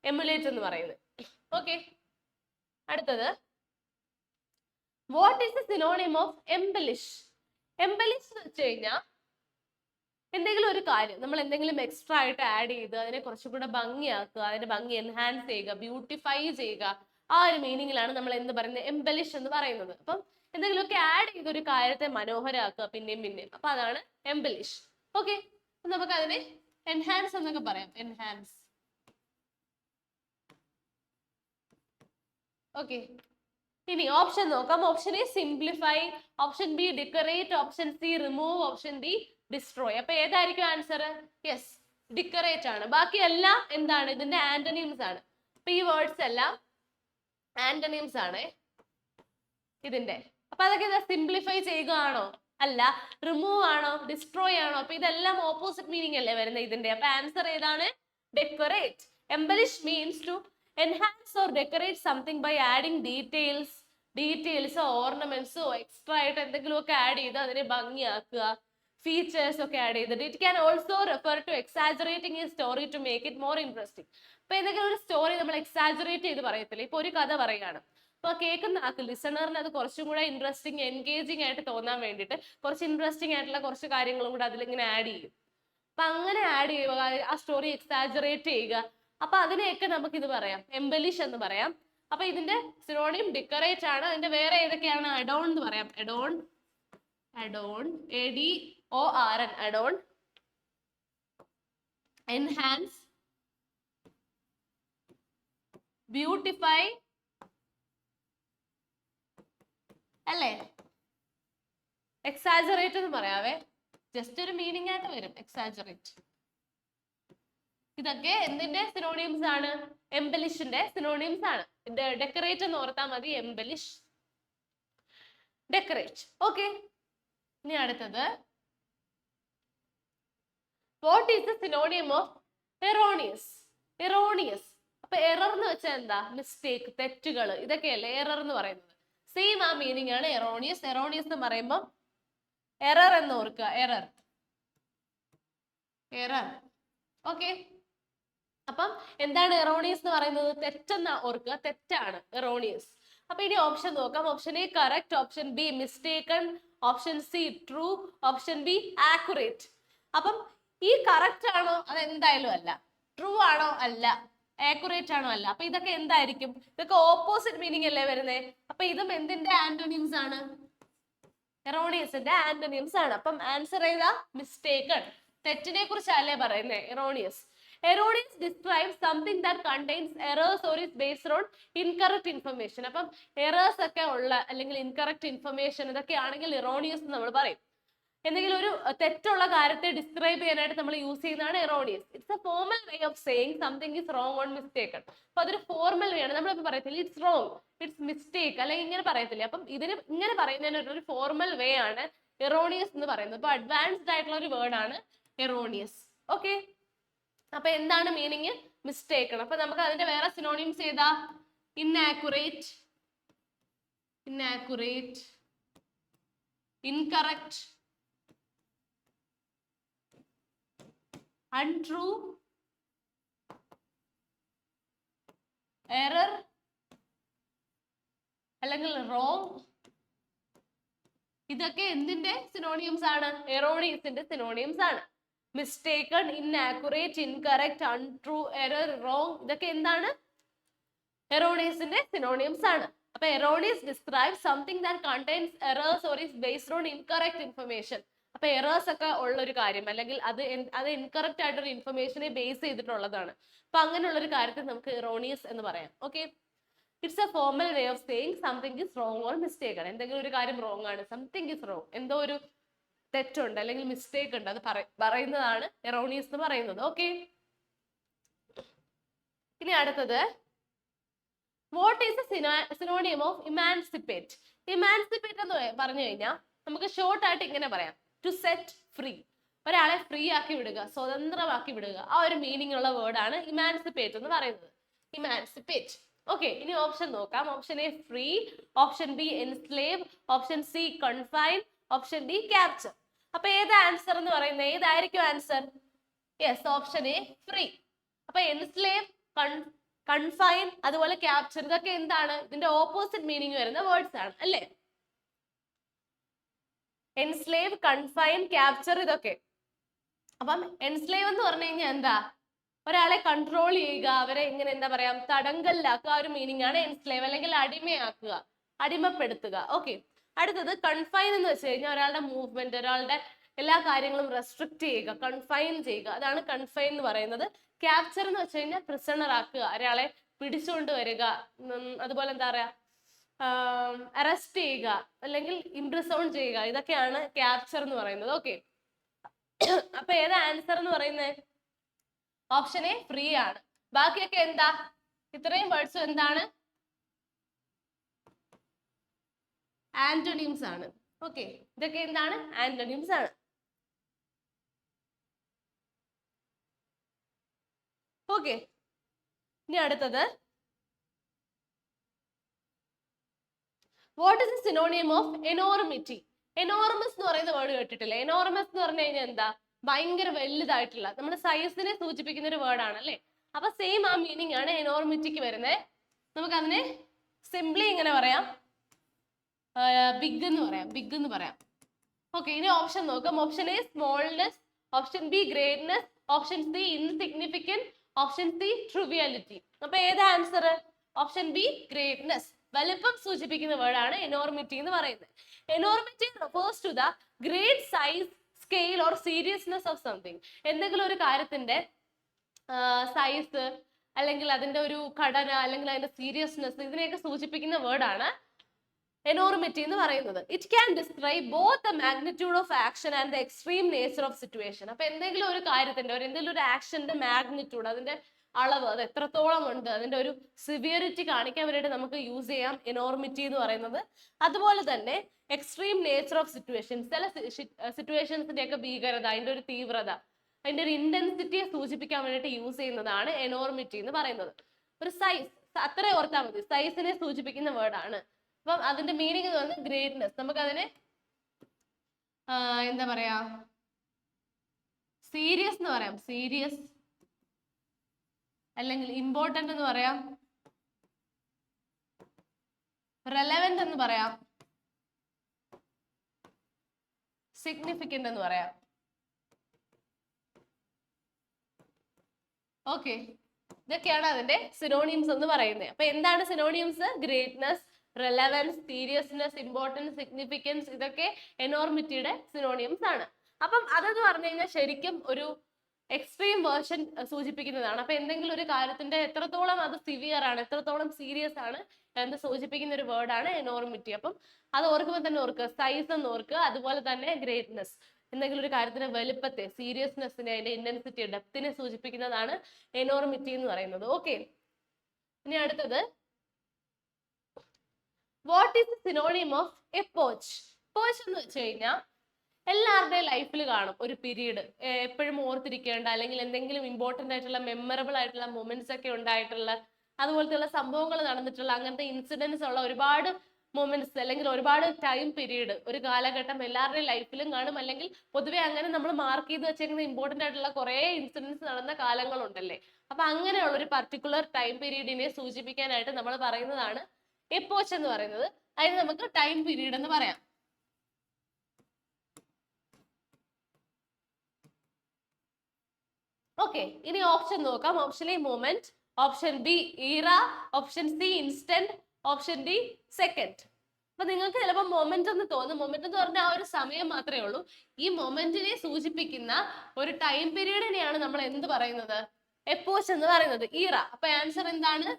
എമുലേറ്റ് എന്ന് പറയുന്നത്. ഓക്കെ, അടുത്തത് what is the synonym of embellish? Embellish എന്ന് വെച്ച് കഴിഞ്ഞാൽ എന്തെങ്കിലും ഒരു കാര്യം നമ്മൾ എന്തെങ്കിലും എക്സ്ട്രാ ആയിട്ട് ആഡ് ചെയ്ത് അതിനെ കുറച്ചും കൂടെ ഭംഗിയാക്കുക, അതിന്റെ ഭംഗി എൻഹാൻസ് ചെയ്യുക, ബ്യൂട്ടിഫൈ ചെയ്യുക, ആ ഒരു മീനിങ്ങിലാണ് നമ്മൾ എന്ത് പറയുന്നത്, എംബലിഷ് എന്ന് പറയുന്നത്. അപ്പം എന്തെങ്കിലുമൊക്കെ ആഡ് ചെയ്ത് ഒരു കാര്യത്തെ മനോഹരമാക്കുക പിന്നെയും പിന്നെയും, അപ്പൊ അതാണ് എംബലിഷ്. ഓക്കെ, നമുക്ക് അതിനെ എൻഹാൻസ് എന്നൊക്കെ പറയാം, എൻഹാൻസ്. ഓക്കെ, ഇനി ഓപ്ഷൻ നോക്കാം. Option A simplify, option B decorate, option C remove, option D destroy. അപ്പൊ ഏതായിരിക്കും ആൻസർ? യെസ്, ഡെക്കറേറ്റ് ആണ്. ബാക്കി എല്ലാം എന്താണ്? ഇതിന്റെ ആന്റണിംസ് ആണ്. അപ്പൊ ഈ വേർഡ്സ് എല്ലാം ആന്റണിംസ് ആണ് ഇതിന്റെ. അപ്പൊ അതൊക്കെ ഇതാ സിംപ്ലിഫൈ ചെയ്യുകയാണോ? അല്ല. റിമൂവ് ആണോ? ഡിസ്ട്രോയ് ആണോ? അപ്പൊ ഇതെല്ലാം ഓപ്പോസിറ്റ് മീനിങ് അല്ലേ വരുന്നത് ഇതിന്റെ. അപ്പൊ ആൻസർ ഏതാണ്? Decorate. Embellish means to enhance or decorate something by adding details ഓർണമെന്റ്സോ എക്സ്ട്രാ ആയിട്ട് എന്തെങ്കിലുമൊക്കെ ആഡ് ചെയ്ത് അതിനെ ഭംഗിയാക്കുക, ഫീച്ചേഴ്സ് ഒക്കെ ആഡ് ചെയ്തിട്ട്. It can also refer to exaggerating a story to make it more interesting. അപ്പൊ എന്തെങ്കിലും ഒരു സ്റ്റോറി നമ്മൾ എക്സാജറേറ്റ് ചെയ്ത് പറയത്തില്ല. ഇപ്പൊ ഒരു കഥ പറയുകയാണ്, അപ്പൊ കേൾക്കുന്ന ആൾക്ക്, ലിസണറിന് അത് കുറച്ചും കൂടെ ഇൻട്രസ്റ്റിംഗ്, എൻഗേജിങ് ആയിട്ട് തോന്നാൻ വേണ്ടിയിട്ട് കുറച്ച് ഇൻട്രസ്റ്റിംഗ് ആയിട്ടുള്ള കുറച്ച് കാര്യങ്ങളും കൂടെ അതിലിങ്ങനെ ആഡ് ചെയ്യും. അപ്പൊ അങ്ങനെ ആഡ് ചെയ്യുക, ആ സ്റ്റോറി എക്സാജറേറ്റ് ചെയ്യുക. അപ്പൊ അതിനെയൊക്കെ നമുക്ക് ഇത് പറയാം, എംബലിഷ് എന്ന് പറയാം. അപ്പൊ ഇതിന്റെ സിനോണിം ഡെക്കറേറ്റ് ആണ്. അതിന്റെ വേറെ ഏതൊക്കെയാണ്? അഡോൺ എന്ന് പറയാം. Adorn, ADORN, adorn. Enhance, beautify അല്ലേ? എക്സാജറേറ്റ് എന്ന് പറയാവേ, ജസ്റ്റ് ഒരു മീനിങ് ആയിട്ട് വരും എക്സാജറേറ്റ്. ഇതൊക്കെ എന്തിന്റെ സിനോണിംസ് ആണ്? എംബലിഷിന്റെ സിനോണിംസ് ആണ്. ഡെക്കറേറ്റ് എന്ന് ഓർത്താൽ മതി, എംബലിഷ്, ഡെക്കറേറ്റ്. ഓക്കെ, ഇനി അടുത്തത് what is the synonym of erroneous? Erroneous, അപ്പൊ എറർ എന്ന് വെച്ചാൽ എന്താ? മിസ്റ്റേക്ക്, തെറ്റുകൾ, ഇതൊക്കെയല്ലേ എറർ എന്ന് പറയുന്നത്. സെയിം ആ മീനിങ് ആണ് എറോണിയസ്. എറോണിയസ് എന്ന് പറയുമ്പോൾ എറർ എന്ന് ഓർക്കുക, എറർ. ഓക്കെ, അപ്പം എന്താണ് എറോണിയസ് എന്ന് പറയുന്നത്? തെറ്റെന്ന് ഓർക്കുക, തെറ്റാണ് എറോണിയസ്. അപ്പൊ ഇനി ഓപ്ഷൻ നോക്കാം. Option A correct, option B mistaken, option C true, option be accurate. അപ്പം ഈ കറക്റ്റ് ആണോ? അത് എന്തായാലും അല്ല. ട്രൂ ആണോ? അല്ല. ആക്യുറേറ്റ് ആണോ? അല്ല. അപ്പൊ ഇതൊക്കെ എന്തായിരിക്കും? ഇതൊക്കെ ഓപ്പോസിറ്റ് മീനിങ് അല്ലേ വരുന്നേ. അപ്പൊ ഇതും എന്തിന്റെ ആന്റോണിംസ് ആണ്? എറോണിയസിന്റെ ആന്റോണിംസ് ആണ്. അപ്പം ആൻസർ ഏതാ? മിസ്റ്റേക്കൺ, തെറ്റിനെ കുറിച്ചല്ലേ പറയുന്നേ erroneous. Erroneous describes something that contains errors or is based on incorrect information. അപ്പം എറേഴ്സ് ഒക്കെ ഉള്ള അല്ലെങ്കിൽ ഇൻകറക്റ്റ് ഇൻഫർമേഷൻ ഇതൊക്കെ ആണെങ്കിൽ എറോണിയസ് നമ്മൾ പറയും. എന്തെങ്കിലും ഒരു തെറ്റുള്ള കാര്യത്തെ ഡിസ്ക്രൈബ് ചെയ്യാനായിട്ട് നമ്മൾ യൂസ് ചെയ്യുന്നതാണ് erroneous. It's A formal way of saying something is wrong on mistaken. അപ്പൊ അതൊരു ഫോർമൽ വേ ആണ്. നമ്മളിപ്പോ പറയത്തില്ല ഇറ്റ്സ് റോങ്, ഇറ്റ്സ് മിസ്റ്റേക്ക്, അല്ലെങ്കിൽ ഇങ്ങനെ പറയത്തില്ല. അപ്പം ഇതിന് ഇങ്ങനെ പറയുന്നതിന് ഒരു ഫോർമൽ വേ ആണ് എറോണിയസ് എന്ന് പറയുന്നത്. അപ്പൊ അഡ്വാൻസ്ഡ് ആയിട്ടുള്ള ഒരു വേർഡ് ആണ് എറോണിയസ്. ഓക്കെ, അപ്പൊ എന്താണ് മീനിങ്? മിസ്റ്റേക്കൺ. അപ്പൊ നമുക്ക് അതിന്റെ വേറെ സിനോണിംസ് ഏതാ? ഇൻആക്യുറേറ്റ്, ഇൻകറക്റ്റ്, അൺട്രൂ, എറർ അല്ലെങ്കിൽ റോങ്. ഇതൊക്കെ എന്തിന്റെ സിനോണിംസ് ആണ്? എറോണിയസിന്റെ സിനോണിംസ് ആണ്. Mistaken, inaccurate, incorrect, untrue, error, wrong, ഇതൊക്കെ എന്താണ്? എറോണിയസിന്റെ സിനോണിംസ് ആണ്. അപ്പൊ erroneous describe something that contains errors or is based on incorrect information. അപ്പൊ എറേഴ്സ് ഒക്കെ ഉള്ള ഒരു കാര്യം അല്ലെങ്കിൽ അത് ഇൻകറക്റ്റ് ആയിട്ടൊരു ഇൻഫർമേഷനെ ബേസ് ചെയ്തിട്ടുള്ളതാണ്. അപ്പൊ അങ്ങനെയുള്ള ഒരു കാര്യത്തെ നമുക്ക് എറോണിയസ് എന്ന് പറയാം. Okay, it's A formal way of saying something is wrong or mistaken. എന്തെങ്കിലും ഒരു കാര്യം റോങ് ആണ്, സംതിങ് ഇസ് റോങ്, എന്തോ ഒരു തെറ്റുണ്ട് അല്ലെങ്കിൽ മിസ്റ്റേക്ക് ഉണ്ട്, അത് പറയുന്നതാണ് എറോണിയസ് എന്ന് പറയുന്നത്. ഓക്കെ, ഇനി അടുത്തത് what is the synonym of emancipate? Emancipate എന്ന് പറഞ്ഞു കഴിഞ്ഞാൽ നമുക്ക് ഷോർട്ട് ആയിട്ട് ഇങ്ങനെ പറയാം, ടു സെറ്റ് ഫ്രീ. ഒരാളെ ഫ്രീ ആക്കി വിടുക, സ്വതന്ത്രമാക്കി വിടുക, ആ ഒരു മീനിങ് ഉള്ള വേർഡാണ് ഇമാൻസിപ്പേറ്റ് എന്ന് പറയുന്നത്. ഇമാൻസിപ്പേറ്റ്. ഓക്കെ, ഇനി ഓപ്ഷൻ നോക്കാം. Option A free, option B enslave, option C confine, option D capture. അപ്പൊ ഏത് ആൻസർ എന്ന് പറയുന്നത്? ഏതായിരിക്കും answer? Yes, option A free. അപ്പൊ എൻസ്ലേവ്, കൺഫൈൻ, അതുപോലെ ക്യാപ്ചർ, ഇതൊക്കെ എന്താണ്? ഇതിന്റെ ഓപ്പോസിറ്റ് മീനിങ് വരുന്ന വേർഡ്സ് ആണ് അല്ലേ? എൻസ്ലേവ്, കൺഫൈൻ, ക്യാപ്ചർ ഇതൊക്കെ. അപ്പം എൻസ്ലേവ് എന്ന് പറഞ്ഞു കഴിഞ്ഞാൽ എന്താ? ഒരാളെ കൺട്രോൾ ചെയ്യുക, അവരെ ഇങ്ങനെ എന്താ പറയാ, തടങ്കലിലാക്കുക, ആ ഒരു മീനിങ് ആണ് എൻസ്ലേവ്, അല്ലെങ്കിൽ അടിമയാക്കുക, അടിമപ്പെടുത്തുക. ഓക്കെ, അടുത്തത് കൺഫൈൻ എന്ന് വെച്ച് കഴിഞ്ഞാൽ ഒരാളുടെ മൂവ്മെന്റ്, ഒരാളുടെ എല്ലാ കാര്യങ്ങളും റെസ്ട്രിക്ട് ചെയ്യുക, കൺഫൈൻ ചെയ്യുക, അതാണ് കൺഫൈൻ എന്ന് പറയുന്നത്. ക്യാപ്ചർ എന്ന് വെച്ച് കഴിഞ്ഞാൽ പ്രിസണർ ആക്കുക, ഒരാളെ പിടിച്ചുകൊണ്ട് വരിക, അതുപോലെ എന്താ പറയാ, അറസ്റ്റ് ചെയ്യുക, അല്ലെങ്കിൽ ഇംപ്രിസോൺ ചെയ്യുക, ഇതൊക്കെയാണ് ക്യാപ്ചർ എന്ന് പറയുന്നത്. ഓക്കെ, അപ്പൊ ഏതാ ആൻസർ എന്ന് പറയുന്നത്? ഓപ്ഷൻ എ ഫ്രീ ആണ്. ബാക്കിയൊക്കെ എന്താ? ഇത്രയും വേർഡ്സും എന്താണ്? ആന്റോണിംസ് ആണ്. ഓക്കെ, ഇതൊക്കെ എന്താണ്? ആന്റോണിംസ് ആണ്. ഓക്കെ, ഇനി അടുത്തത്, what is the synonym of enormity? Enormous എന്ന് പറയുന്ന വേർഡ് കേട്ടിട്ടില്ലേ? എനോർമസ് എന്ന് പറഞ്ഞു കഴിഞ്ഞാൽ എന്താ? ഭയങ്കര വലുതായിട്ടുള്ള, നമ്മുടെ സൈസിനെ സൂചിപ്പിക്കുന്ന ഒരു വേർഡ് ആണ് അല്ലേ? അപ്പൊ സെയിം ആ മീനിങ് ആണ് എനോർമിറ്റിക്ക് വരുന്നത്. നമുക്ക് അതിനെ സിംപ്ലി ഇങ്ങനെ പറയാം, ബിഗ് എന്ന് പറയാം, ബിഗ് എന്ന് പറയാം. ഓക്കെ, ഇനി ഓപ്ഷൻ നോക്കാം. Option A smallness, option B greatness, option C insignificant, option C triviality. അപ്പൊ ഏതാ ആൻസർ? ഓപ്ഷൻ ബി ഗ്രേറ്റ്നെസ്, വലിപ്പം സൂചിപ്പിക്കുന്ന വേർഡാണ് എനോർമിറ്റി എന്ന് പറയുന്നത്. എനോർമിറ്റി refers to the great size, scale or seriousness of something. എന്തെങ്കിലും ഒരു കാര്യത്തിന്റെ സൈസ്, അല്ലെങ്കിൽ അതിന്റെ ഒരു ഘടന, അല്ലെങ്കിൽ അതിന്റെ സീരിയസ്നെസ്, ഇതിനെയൊക്കെ സൂചിപ്പിക്കുന്ന വേർഡാണ് എനോർമിറ്റി എന്ന് പറയുന്നത്. It can describe both the magnitude of action and the extreme nature of situation. അപ്പൊ എന്തെങ്കിലും ഒരു കാര്യത്തിന്റെ, എന്തെങ്കിലും ഒരു ആക്ഷന്റെ മാഗ്നിറ്റ്യൂഡ്, അതിന്റെ അളവ്, അത് എത്രത്തോളം ഉണ്ട്, അതിന്റെ ഒരു സിവിയറിറ്റി കാണിക്കാൻ വേണ്ടിയിട്ട് നമുക്ക് യൂസ് ചെയ്യാം എനോർമിറ്റി എന്ന് പറയുന്നത്. അതുപോലെ തന്നെ എക്സ്ട്രീം നേച്ചർ ഓഫ് സിറ്റുവേഷൻസ്, ചില സിറ്റുവേഷൻസിന്റെ ഒക്കെ ഭീകരത, അതിന്റെ ഒരു തീവ്രത, അതിന്റെ ഒരു ഇന്റൻസിറ്റിയെ സൂചിപ്പിക്കാൻ വേണ്ടിയിട്ട് യൂസ് ചെയ്യുന്നതാണ് എനോർമിറ്റി എന്ന് പറയുന്നത്. ഒരു സൈസ്, അത്ര ഓർത്താൽ മതി, സൈസിനെ സൂചിപ്പിക്കുന്ന വേർഡാണ്. അപ്പം അതിന്റെ മീനിങ് എന്ന് പറയുന്നത് ഗ്രേറ്റ്നെസ്. നമുക്ക് അതിനെ എന്താ പറയാ, സീരിയസ് എന്ന് പറയാം, സീരിയസ്, അല്ലെങ്കിൽ ഇമ്പോർട്ടന്റ് എന്ന് പറയാം, റെലവന്റ് എന്ന് പറയാം, സിഗ്നിഫിക്കന്റ് എന്ന് പറയാം. ഓക്കെ, ഇതൊക്കെയാണ് അതിന്റെ സിനോണിംസ് എന്ന് പറയുന്നത്. അപ്പൊ എന്താണ് synonyms? Greatness, relevance, seriousness, importance, significance, ഇതൊക്കെ എനോർമിറ്റിയുടെ സിനോണിംസ് ആണ്. അപ്പം അതെന്ന് പറഞ്ഞു കഴിഞ്ഞാൽ ശരിക്കും ഒരു എക്സ്ട്രീം വേർഷൻ സൂചിപ്പിക്കുന്നതാണ്. അപ്പൊ എന്തെങ്കിലും ഒരു കാര്യത്തിന്റെ എത്രത്തോളം അത് സിവിയർ ആണ്, എത്രത്തോളം സീരിയസ് ആണ് എന്ന് സൂചിപ്പിക്കുന്ന ഒരു വേർഡാണ് എനോർമിറ്റി. അപ്പം അത് ഓർക്കുമ്പോൾ തന്നെ ഓർക്കുക, സൈസ് എന്ന് ഓർക്കുക, അതുപോലെ തന്നെ ഗ്രേറ്റ്നെസ്, എന്തെങ്കിലും ഒരു കാര്യത്തിന്റെ വലുപ്പത്തെ, സീരിയസ്നെസ്സിനെ, അതിന്റെ ഇന്റൻസിറ്റി, ഡെപ്തിനെ സൂചിപ്പിക്കുന്നതാണ് എനോർമിറ്റി എന്ന് പറയുന്നത്. ഓക്കെ, ഇനി അടുത്തത്, what is the synonym of epoch? Epoch എന്ന് വെച്ച് കഴിഞ്ഞാൽ എല്ലാവരുടെയും ലൈഫിൽ കാണും ഒരു പീരീഡ്, എപ്പോഴും ഓർത്തിരിക്കേണ്ട, അല്ലെങ്കിൽ എന്തെങ്കിലും ഇമ്പോർട്ടന്റ് ആയിട്ടുള്ള, മെമ്മറബിൾ ആയിട്ടുള്ള മൊമെന്റ്സ് ഒക്കെ ഉണ്ടായിട്ടുള്ള, അതുപോലത്തെ സംഭവങ്ങൾ നടന്നിട്ടുള്ള, അങ്ങനത്തെ ഇൻസിഡൻസ് ഉള്ള ഒരുപാട് മൊമെന്റ്സ്, അല്ലെങ്കിൽ ഒരുപാട് ടൈം പീരീഡ്, ഒരു കാലഘട്ടം എല്ലാവരുടെയും ലൈഫിലും കാണും. അല്ലെങ്കിൽ പൊതുവെ അങ്ങനെ നമ്മൾ മാർക്ക് ചെയ്ത് വെച്ചേക്കുന്ന ഇമ്പോർട്ടന്റ് ആയിട്ടുള്ള കുറെ ഇൻസിഡൻസ് നടന്ന കാലങ്ങളുണ്ടല്ലേ. അപ്പൊ അങ്ങനെയുള്ള ഒരു പർട്ടിക്കുലർ ടൈം പീരീഡിനെ സൂചിപ്പിക്കാനായിട്ട് നമ്മൾ പറയുന്നതാണ് എപ്പോച്ച് എന്ന് പറയുന്നത്. അതിന് നമുക്ക് ടൈം പീരീഡ് എന്ന് പറയാം. ഓക്കെ, ഇനി ഓപ്ഷൻ നോക്കാം. Option A moment, option B era, option C instant, option D second. അപ്പൊ നിങ്ങൾക്ക് ചിലപ്പോൾ മൊമെന്റ് എന്ന് തോന്നും. മൊമെന്റ് എന്ന് പറഞ്ഞാൽ ആ ഒരു സമയം മാത്രമേ ഉള്ളൂ. ഈ മൊമെന്റിനെ സൂചിപ്പിക്കുന്ന ഒരു ടൈം പീരീഡിനെയാണ് നമ്മൾ എന്ത് പറയുന്നത്? എപ്പോച്ച് എന്ന് പറയുന്നത്. ഈറ. അപ്പൊ ആൻസർ എന്താണ്?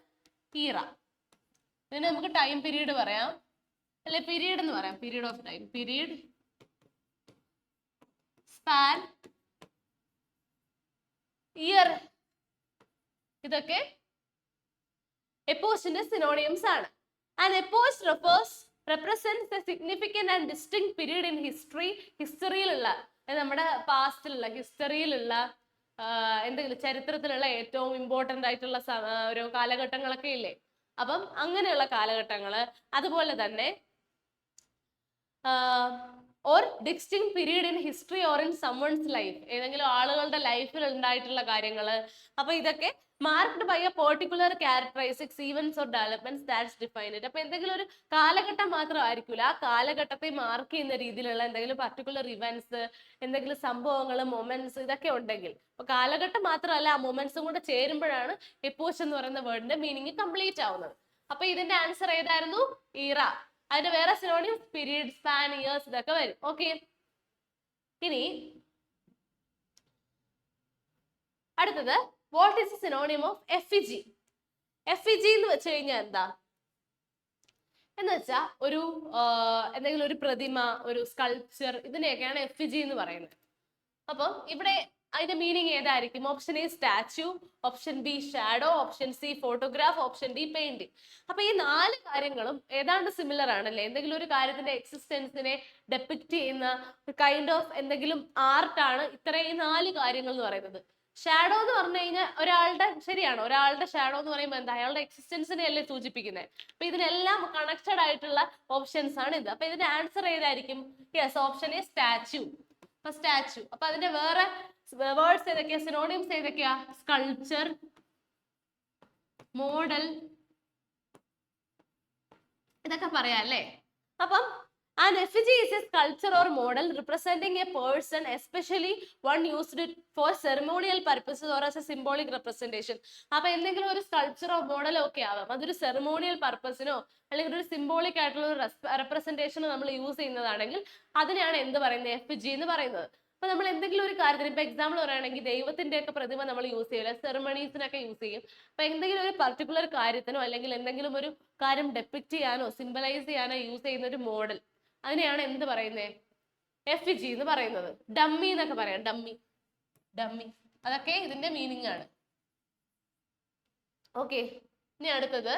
ഈറ. ഇതിന് നമുക്ക് ടൈം പീരീഡ് പറയാം, അല്ലെ പീരീഡ് എന്ന് പറയാം. Period of time, period, span, year, ഇതൊക്കെ എപ്പോച്ചിന്റെ സിനോണിയംസ് ആണ്. And epoch represents a significant and distinct period in history. ഹിസ്റ്ററിയിലുള്ള, നമ്മുടെ പാസ്റ്റിലുള്ള, ഹിസ്റ്ററിയിലുള്ള, എന്തെങ്കിലും ചരിത്രത്തിലുള്ള ഏറ്റവും ഇമ്പോർട്ടന്റ് ആയിട്ടുള്ള ഒരു കാലഘട്ടങ്ങളൊക്കെ ഇല്ലേ, അപ്പം അങ്ങനെയുള്ള കാലഘട്ടങ്ങള്, അതുപോലെ തന്നെ or distinct period in history or in someone's life, ഏതെങ്കിലും ആളുകളുടെ ലൈഫിൽ ഉണ്ടായിട്ടുള്ള കാര്യങ്ങള്. അപ്പൊ ഇതൊക്കെ marked by a particular characteristics events or developments that's define it. അപ്പൊ എന്തെങ്കിലും ഒരു കാലഘട്ടം മാത്രം ആയിരിക്കില്ല, ആ കാലഘട്ടത്തെ മാർക്ക് ചെയ്യുന്ന രീതിയിലുള്ള എന്തെങ്കിലും പർട്ടിക്കുലർ ഇവന്റ്സ്, എന്തെങ്കിലും സംഭവങ്ങൾ, മൊമെന്റ്സ്, ഇതൊക്കെ ഉണ്ടെങ്കിൽ. അപ്പൊ കാലഘട്ടം മാത്രമല്ല, ആ മൊമെന്റ്സും കൂടെ ചേരുമ്പോഴാണ് എപ്പോഷ് എന്ന് പറയുന്ന വേർഡിന്റെ മീനിങ് കംപ്ലീറ്റ് ആവുന്നത്. അപ്പൊ ഇതിന്റെ ആൻസർ ഏതായിരുന്നു? ഇറ. അതിന്റെ വേറെ സിനോണിം പീരീഡ്, സ്പാൻ, ഇയേഴ്സ്, ഇതൊക്കെ വരും. ഓക്കെ, ഇനി അടുത്തത് വാട്ട് ഈസ് സിനോണിം ഓഫ് എഫിജി? എഫിജി എന്ന് വെച്ച് കഴിഞ്ഞാൽ എന്താ എന്ന് വെച്ചാൽ ഒരു എന്തെങ്കിലും ഒരു പ്രതിമ, ഒരു സ്കൾപ്ചർ, ഇതിനെയൊക്കെയാണ് എഫിജി എന്ന് പറയുന്നത്. അപ്പം ഇവിടെ അതിന്റെ മീനിങ് ഏതായിരിക്കും? Option A statue, option B shadow, option C photograph, option D painting. അപ്പൊ ഈ 4 കാര്യങ്ങളും ഏതാണ്ട് സിമിലർ ആണല്ലേ? എന്തെങ്കിലും ഒരു കാര്യത്തിന്റെ എക്സിസ്റ്റൻസിനെ ഡെപിക്ട് ചെയ്യുന്ന കൈൻഡ് ഓഫ് എന്തെങ്കിലും ആർട്ടാണ് ഇത്രയും 4 കാര്യങ്ങൾ എന്ന് പറയുന്നത്. ഷാഡോ എന്ന് പറഞ്ഞു കഴിഞ്ഞാൽ ഒരാളുടെ, ശരിയാണ്, ഒരാളുടെ ഷാഡോ എന്ന് പറയുമ്പോൾ എന്താ, അയാളുടെ എക്സിസ്റ്റൻസിനെ അല്ലേ സൂചിപ്പിക്കുന്നത്. അപ്പൊ ഇതിനെല്ലാം കണക്റ്റഡ് ആയിട്ടുള്ള ഓപ്ഷൻസ് ആണ് ഇത്. അപ്പൊ ഇതിന്റെ ആൻസർ ഏതായിരിക്കും? Yes, option A statue. Statue. അപ്പൊ അതിന്റെ വേറെ വേർഡ്സ് ഏതൊക്കെയാ, സിനോണിംസ് ഏതൊക്കെയാ? സ്കൾപ്ചർ, മോഡൽ, ഇതൊക്കെ പറയാം അല്ലേ? അപ്പം an effigy is a sculpture or model representing a person, especially one used for ceremonial purposes or as a symbolic representation. അപ്പൊ എന്തെങ്കിലും ഒരു സ്കൾപ്ചറോ മോഡലോ ഒക്കെ ആവാം, അതൊരു സെറമോണിയൽ പർപ്പസിനോ അല്ലെങ്കിൽ ഒരു സിംബോളിക് ആയിട്ടുള്ള ഒരു റെപ്രസെന്റേഷനോ നമ്മൾ യൂസ് ചെയ്യുന്നതാണെങ്കിൽ അതിനെയാണ് എന്ത് പറയുന്നത്? എഫിജി എന്ന് പറയുന്നത്. അപ്പൊ നമ്മൾ എന്തെങ്കിലും ഒരു കാര്യത്തിന്, ഇപ്പൊ എക്സാമ്പിൾ പറയുകയാണെങ്കിൽ ദൈവത്തിന്റെ ഒക്കെ പ്രതിമ നമ്മൾ യൂസ് ചെയ്യില്ല, സെറമണീസിനൊക്കെ യൂസ് ചെയ്യും. അപ്പൊ എന്തെങ്കിലും ഒരു പർട്ടിക്കുലർ കാര്യത്തിനോ അല്ലെങ്കിൽ എന്തെങ്കിലും ഒരു കാര്യം ഡെപിക്ട് ചെയ്യാനോ സിംബലൈസ് ചെയ്യാനോ യൂസ് ചെയ്യുന്ന ഒരു മോഡൽ, അതിനെയാണ് എന്ത് പറയുന്നത്? എഫിജി എന്ന് പറയുന്നത്. ഡമ്മി എന്നൊക്കെ പറയാം, ഡമ്മി, ഡമ്മി, അതൊക്കെ ഇതിന്റെ മീനിങ് ആണ്. ഓക്കെ, ഇനി അടുത്തത്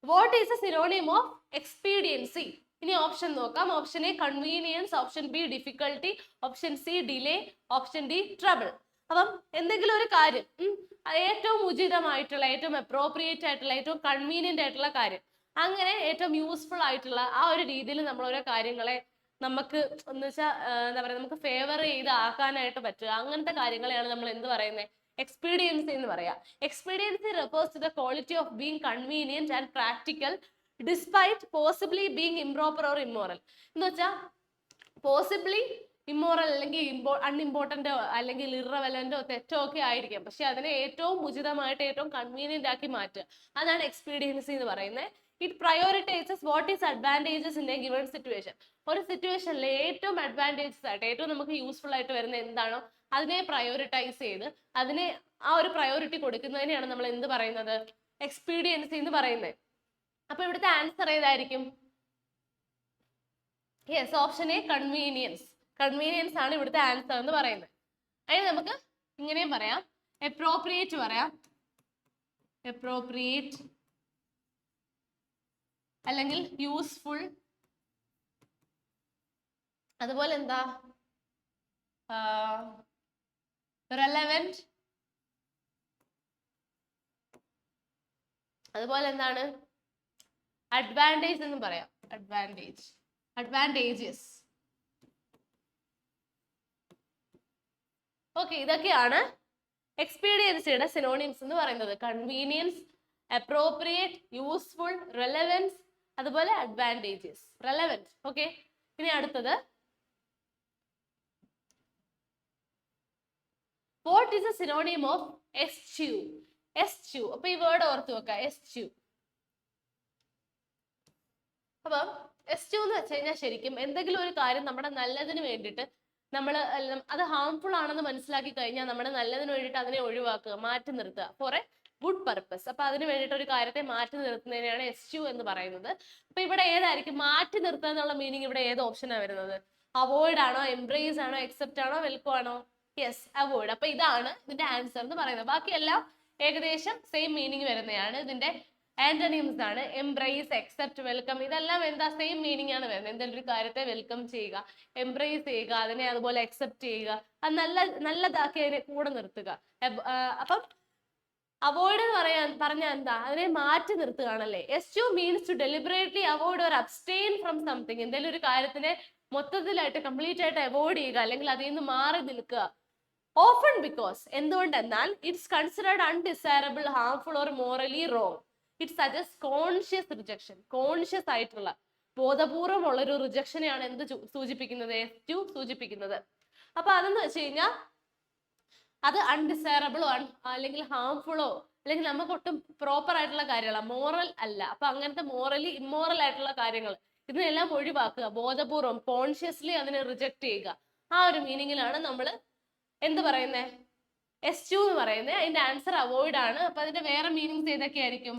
what is a synonym of expediency? ഇനി ഓപ്ഷൻ നോക്കാം. Option A convenience, option B difficulty, option C delay, option D trouble. അപ്പം എന്തെങ്കിലും ഒരു കാര്യം ഏറ്റവും ഉചിതമായിട്ടുള്ള, ഏറ്റവും അപ്രോപ്രിയേറ്റ് ആയിട്ടുള്ള, ഏറ്റവും കൺവീനിയന്റ് ആയിട്ടുള്ള കാര്യം, അങ്ങനെ ഏറ്റവും യൂസ്ഫുൾ ആയിട്ടുള്ള ആ ഒരു രീതിയിൽ നമ്മൾ ഓരോ കാര്യങ്ങളെ നമുക്ക് എന്ന് വെച്ചാൽ എന്താ പറയുക, നമുക്ക് ഫേവർ ചെയ്ത് ആക്കാനായിട്ട് പറ്റുക, അങ്ങനത്തെ കാര്യങ്ങളെയാണ് നമ്മൾ എന്ത് പറയുന്നത്? എക്സ്പീഡിയൻസി എന്ന് പറയാം. Expediency refers to the quality of being convenient and practical despite possibly being improper or immoral. എന്ന് വെച്ചാൽ പോസിബിളി ഇമ്മോറൽ അല്ലെങ്കിൽ അൺഇമ്പോർട്ടന്റോ അല്ലെങ്കിൽ ഇറവലന്റോ തെറ്റോ ഒക്കെ ആയിരിക്കാം, പക്ഷെ അതിനെ ഏറ്റവും ഉചിതമായിട്ട് ഏറ്റവും കൺവീനിയന്റ് ആക്കി മാറ്റുക, അതാണ് എക്സ്പീഡിയൻസി എന്ന് പറയുന്നത്. It prioritises what is advantages in a given situation. ഒരു സിറ്റുവേഷനിൽ ഏറ്റവും അഡ്വാൻറ്റേജസ് ആയിട്ട്, ഏറ്റവും നമുക്ക് യൂസ്ഫുൾ ആയിട്ട് വരുന്ന എന്താണോ അതിനെ പ്രയോറിറ്റൈസ് ചെയ്ത് അതിനെ ആ ഒരു പ്രയോറിറ്റി കൊടുക്കുന്നതിനെയാണ് നമ്മൾ എന്ത് പറയുന്നത്? എക്സ്പീഡിയൻസി എന്ന് പറയുന്നത്. അപ്പൊ ഇവിടുത്തെ ആൻസർ ഏതായിരിക്കും? Yes, option A convenience. Convenience ആണ് ഇവിടുത്തെ ആൻസർ എന്ന് പറയുന്നത്. അതിന് നമുക്ക് ഇങ്ങനെയും പറയാം, അപ്രോപ്രിയേറ്റ് പറയാം, അപ്രോപ്രിയേറ്റ് അല്ലെങ്കിൽ യൂസ്ഫുൾ, അതുപോലെ എന്താ റെലവന്റ്, അതുപോലെ എന്താണ് അഡ്വാൻറ്റേജ് എന്നും പറയാം, അഡ്വാൻറ്റേജ്, അഡ്വാൻറ്റേജസ്. ഓക്കെ, ഇതൊക്കെയാണ് എക്സ്പീഡിയൻസിയുടെ സിനോണിംസ് എന്ന് പറയുന്നത്. കൺവീനിയൻസ്, അപ്രോപ്രിയേറ്റ്, യൂസ്ഫുൾ, റെലവൻസ്, അതുപോലെ അഡ്വാൻറ്റേജസ്, റെലവൻറ്റ്. ഓക്കെ, ഇനി അടുത്തത് what is a synonym of eschew? Eschew, അപ്പൊ ഈ വേർഡ് ഓർത്ത് വെക്കുക, എസ്ച്യൂ. അപ്പം എസ്ച്യൂ എന്ന് വെച്ച് കഴിഞ്ഞാൽ ശരിക്കും എന്തെങ്കിലും ഒരു കാര്യം നമ്മുടെ നല്ലതിന് വേണ്ടിയിട്ട് നമ്മൾ അത് ഹാംഫുൾ ആണെന്ന് മനസ്സിലാക്കി കഴിഞ്ഞാൽ നമ്മുടെ നല്ലതിന് വേണ്ടിയിട്ട് അതിനെ ഒഴിവാക്കുക, മാറ്റി നിർത്തുക, ഫോർ എ ഗുഡ് പർപ്പസ്. അപ്പൊ അതിന് വേണ്ടിയിട്ട് ഒരു കാര്യത്തെ മാറ്റി നിർത്തുന്നതിനെയാണ് എസ്ച്യൂ എന്ന് പറയുന്നത്. അപ്പൊ ഇവിടെ ഏതായിരിക്കും മാറ്റി നിർത്തുക എന്നുള്ള മീനിങ്? ഇവിടെ ഏത് ഓപ്ഷനാണ് വരുന്നത്? അവോയ്ഡ് ആണോ, എംബ്രേസ് ആണോ, അക്സെപ്റ്റ് ആണോ, വെൽക്കം ആണോ? Yes, avoid. അപ്പൊ ഇതാണ് ഇതിന്റെ ആൻസർ എന്ന് പറയുന്നത്. ബാക്കിയെല്ലാം ഏകദേശം സെയിം മീനിങ് വരുന്നതാണ്. ഇതിന്റെ ആന്റണിംസ് ആണ് എംബ്രേസ്, അക്സെപ്റ്റ്, വെൽക്കം. ഇതെല്ലാം എന്താ സെയിം മീനിങ് ആണ് വരുന്നത്. എന്തെങ്കിലും ഒരു കാര്യത്തെ വെൽക്കം ചെയ്യുക, എംബ്രേസ് ചെയ്യുക, അതിനെ അതുപോലെ അക്സെപ്റ്റ് ചെയ്യുക, അത് നല്ലതാക്കി അതിനെ കൂടെ നിർത്തുക. അപ്പം അവോയ്ഡ് എന്ന് പറഞ്ഞാൽ എന്താ, അതിനെ മാറ്റി നിർത്തുകയാണല്ലേ. Eschew means to deliberately avoid or abstain from something. എന്തെങ്കിലും ഒരു കാര്യത്തിനെ മൊത്തത്തിലായിട്ട് കംപ്ലീറ്റ് ആയിട്ട് അവോയ്ഡ് ചെയ്യുക, അല്ലെങ്കിൽ അതിൽ നിന്ന് മാറി നിൽക്കുക. ഓഫൺ ബിക്കോസ്, എന്തുകൊണ്ടെന്നാൽ it's considered undesirable, harmful or morally wrong. It suggest conscious rejection. Conscious ആയിട്ടുള്ള, ബോധപൂർവമുള്ള ഒരു റിജക്ഷനെയാണ് എന്ത് സൂചിപ്പിക്കുന്നത്, എസ്ച്യൂ സൂചിപ്പിക്കുന്നത്. അപ്പൊ അതെന്ന് വെച്ച് കഴിഞ്ഞാൽ അത് അൺഡിസൈറബിളോ അല്ലെങ്കിൽ ഹാംഫുള്ളോ അല്ലെങ്കിൽ നമുക്ക് ഒട്ടും പ്രോപ്പർ ആയിട്ടുള്ള കാര്യങ്ങളാണ്, മോറൽ അല്ല. അപ്പൊ അങ്ങനത്തെ മോറലി ഇമ്മോറൽ ആയിട്ടുള്ള കാര്യങ്ങൾ ഇതിനെല്ലാം ഒഴിവാക്കുക, ബോധപൂർവം കോൺഷ്യസ്ലി അതിനെ റിജക്ട് ചെയ്യുക. ആ ഒരു മീനിങ്ങിലാണ് നമ്മൾ എന്ത് പറയുന്നത്, എസ്ച്യൂ എന്ന് പറയുന്നത്. അതിന്റെ ആൻസർ അവോയ്ഡ് ആണ്. അപ്പൊ അതിന്റെ വേറെ meanings ഏതൊക്കെയായിരിക്കും?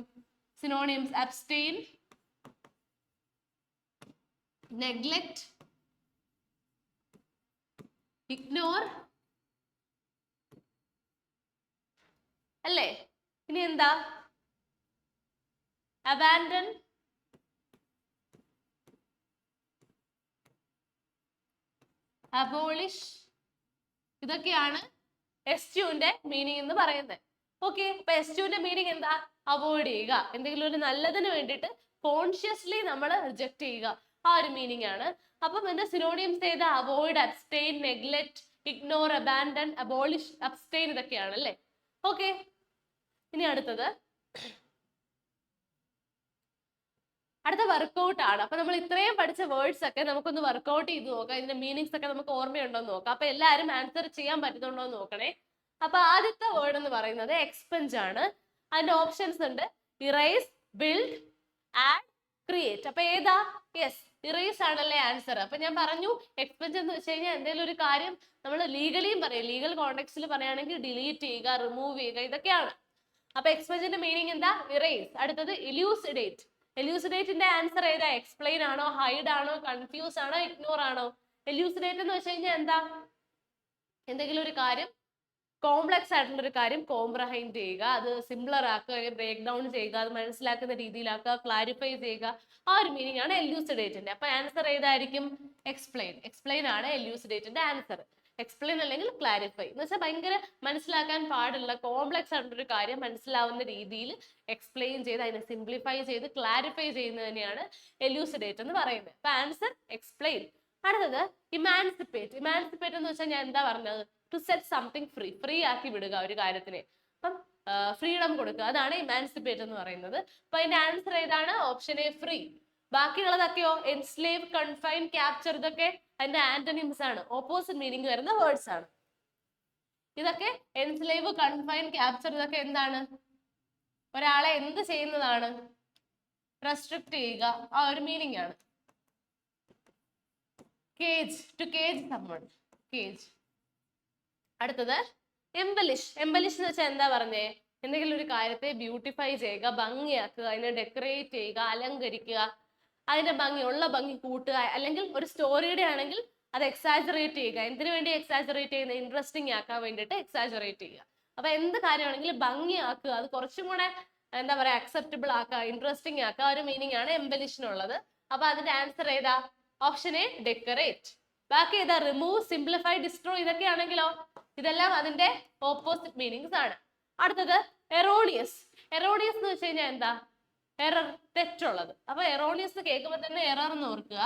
Synonyms: abstain, neglect, ignore, അല്ലേ? ഇനി എന്താ? Abandon, abolish. ഇതൊക്കെയാണ് എസ്ച്യൂന്റെ മീനിങ് എന്ന് പറയുന്നത്. ഓക്കെ, അപ്പൊ എസ്ച്യൂന്റെ മീനിങ് എന്താ? അവോയ്ഡ് ചെയ്യുക, എന്തെങ്കിലും ഒരു നല്ലതിന് വേണ്ടിയിട്ട് കോൺഷ്യസ്ലി നമ്മൾ റിജക്ട് ചെയ്യുക. ആ ഒരു മീനിങ് ആണ്. അപ്പം എന്റെ സിനോണിയംസ് ഏതാ? Avoid, abstain, neglect, ignore, abandon, abolish, abstain, ഇതൊക്കെയാണ് അല്ലേ. ഓക്കെ, ഇനി അടുത്ത വർക്ക്ഔട്ട് ആണ്. അപ്പൊ നമ്മൾ ഇത്രയും പഠിച്ച വേർഡ്സ് ഒക്കെ നമുക്കൊന്ന് വർക്ക്ഔട്ട് ചെയ്ത് നോക്കാം. ഇതിന്റെ മീനിങ്സ് ഒക്കെ നമുക്ക് ഓർമ്മയുണ്ടോ എന്ന് നോക്കാം. അപ്പൊ എല്ലാവരും ആൻസർ ചെയ്യാൻ പറ്റുന്നുണ്ടോ എന്ന് നോക്കണേ. അപ്പൊ ആദ്യത്തെ വേർഡ് എന്ന് പറയുന്നത് എക്സ്പെൻസ് ആണ്. അതിന്റെ ഓപ്ഷൻസ് ഉണ്ട്: ഇറേസ്, ബിൽഡ്, ആഡ്, ക്രിയേറ്റ്. അപ്പൊ ഏതാ? യെസ്, ഇറേസ് ആണല്ലേ ആൻസർ. അപ്പൊ ഞാൻ പറഞ്ഞു, എക്സ്പെൻസ് എന്ന് വെച്ച് കഴിഞ്ഞാൽ എന്തെങ്കിലും ഒരു കാര്യം നമ്മൾ ലീഗലിയും പറയും, ലീഗൽ കോണ്ടെക്സ്റ്റിൽ പറയുകയാണെങ്കിൽ ഡിലീറ്റ് ചെയ്യുക, റിമൂവ് ചെയ്യുക, ഇതൊക്കെയാണ്. അപ്പൊ എക്സ്പെൻസിന്റെ മീനിങ് എന്താ? ഇറേസ്. അടുത്തത് ഇലൂസിഡേറ്റ്. എലൂസിഡേറ്റിന്റെ ആൻസർ ഏതാ? എക്സ്പ്ലെയിൻ ആണോ, ഹൈഡ് ആണോ, കൺഫ്യൂസ് ആണോ, ഇഗ്നോർ ആണോ? എലൂസിഡേറ്റ് എന്ന് വെച്ച് കഴിഞ്ഞാൽ എന്താ? എന്തെങ്കിലും ഒരു കാര്യം, കോംപ്ലക്സ് ആയിട്ടുള്ള ഒരു കാര്യം കോംപ്രഹൈൻഡ് ചെയ്യുക, അത് സിംപ്ലർ ആക്കുക, ബ്രേക്ക് ഡൗൺ ചെയ്യുക, അത് മനസ്സിലാക്കുന്ന രീതിയിലാക്കുക, ക്ലാരിഫൈ ചെയ്യുക. ആ ഒരു മീനിങ് ആണ് എലൂസിഡേറ്റിന്റെ. അപ്പൊ ആൻസർ ഏതായിരിക്കും? എക്സ്പ്ലെയിൻ. എക്സ്പ്ലെയിൻ ആണ് എലൂസിഡേറ്റിന്റെ ആൻസർ. എക്സ്പ്ലെയിൻ അല്ലെങ്കിൽ ക്ലാരിഫൈ എന്ന് വെച്ചാൽ ഭയങ്കര മനസ്സിലാക്കാൻ പാടുള്ള കോംപ്ലക്സ് ആയിട്ടുള്ള ഒരു കാര്യം മനസ്സിലാവുന്ന രീതിയിൽ എക്സ്പ്ലെയിൻ ചെയ്ത് അതിനെ സിംപ്ലിഫൈ ചെയ്ത് ക്ലാരിഫൈ ചെയ്യുന്നത് തന്നെയാണ് എലൂസിഡേറ്റ് എന്ന് പറയുന്നത്. അപ്പൊ ആൻസർ എക്സ്പ്ലെയിൻ. അടുത്തത് ഇമാൻസിപ്പേറ്റ്. ഇമാൻസിപ്പേറ്റ് എന്ന് വെച്ചാൽ ഞാൻ എന്താ പറഞ്ഞത്? To set something free. Free ആക്കി വിടുക ഒരു കാര്യത്തിനെ. അപ്പം ഫ്രീഡം കൊടുക്കുക, അതാണ് ഇമാൻസിപ്പേറ്റ് എന്ന് പറയുന്നത്. അപ്പൊ അതിന്റെ ആൻസർ ഏതാണ്? Option A, free. ബാക്കിയുള്ളതൊക്കെയോ? എൻസ്ലേവ്, കൺഫൈൻ, ക്യാപ്ചർ, ഇതൊക്കെ അതിന്റെ ആന്റണിംസ് ആണ്, ഓപ്പോസിറ്റ് മീനിങ് വരുന്ന വേർഡ്സ് ആണ്. ഇതൊക്കെ എൻസ്ലേവ്, കൺഫൈൻ, ക്യാപ്ചർ, ഇതൊക്കെ എന്താണ്? ഒരാളെ എന്ത് ചെയ്യുന്നതാണ്? റെസ്ട്രിക്ട് ചെയ്യുക, ആ ഒരു മീനിങ് ആണ്. Cage, to cage someone, cage. അടുത്തത് എംബലിഷ്. എംബലിഷ് എന്ന് വെച്ചാൽ എന്താ പറഞ്ഞേ? എന്തെങ്കിലും ഒരു കാര്യത്തെ ബ്യൂട്ടിഫൈ ചെയ്യുക, ഭംഗിയാക്കുക, അതിനെ ഡെക്കറേറ്റ് ചെയ്യുക, അലങ്കരിക്കുക, അതിന്റെ ഭംഗിയുള്ള ഭംഗി കൂട്ടുക. അല്ലെങ്കിൽ ഒരു സ്റ്റോറിയുടെ ആണെങ്കിൽ അത് എക്സാജറേറ്റ് ചെയ്യുക. എന്തിനു വേണ്ടി എക്സാജറേറ്റ് ചെയ്യുന്നത്? ഇൻട്രസ്റ്റിംഗ് ആക്കാൻ വേണ്ടിയിട്ട് എക്സാജറേറ്റ് ചെയ്യുക. അപ്പൊ എന്ത് കാര്യമാണെങ്കിലും ഭംഗിയാക്കുക, അത് കുറച്ചും കൂടെ എന്താ പറയാ അക്സെപ്റ്റബിൾ ആക്കുക, ഇൻട്രസ്റ്റിംഗ് ആക്കുക, ഒരു മീനിങ് ആണ് എംബലിഷിനുള്ളത്. അപ്പൊ അതിന്റെ ആൻസർ ഏതാ? Option A, decorate. ബാക്കി ഏതാ? റിമൂവ്, സിംപ്ലിഫൈ, ഡിസ്ട്രോയ്, ഇതൊക്കെ ആണെങ്കിലോ? ഇതെല്ലാം അതിന്റെ ഓപ്പോസിറ്റ് മീനിങ്സ് ആണ്. അടുത്തത് എറോണിയസ്. എറോണിയസ് എന്ന് വെച്ച് കഴിഞ്ഞാൽ എന്താ? എറർ, തെറ്റുള്ളത്. അപ്പൊ എറോണിയസ് കേൾക്കുമ്പോൾ തന്നെ എറർ എന്ന് ഓർക്കുക.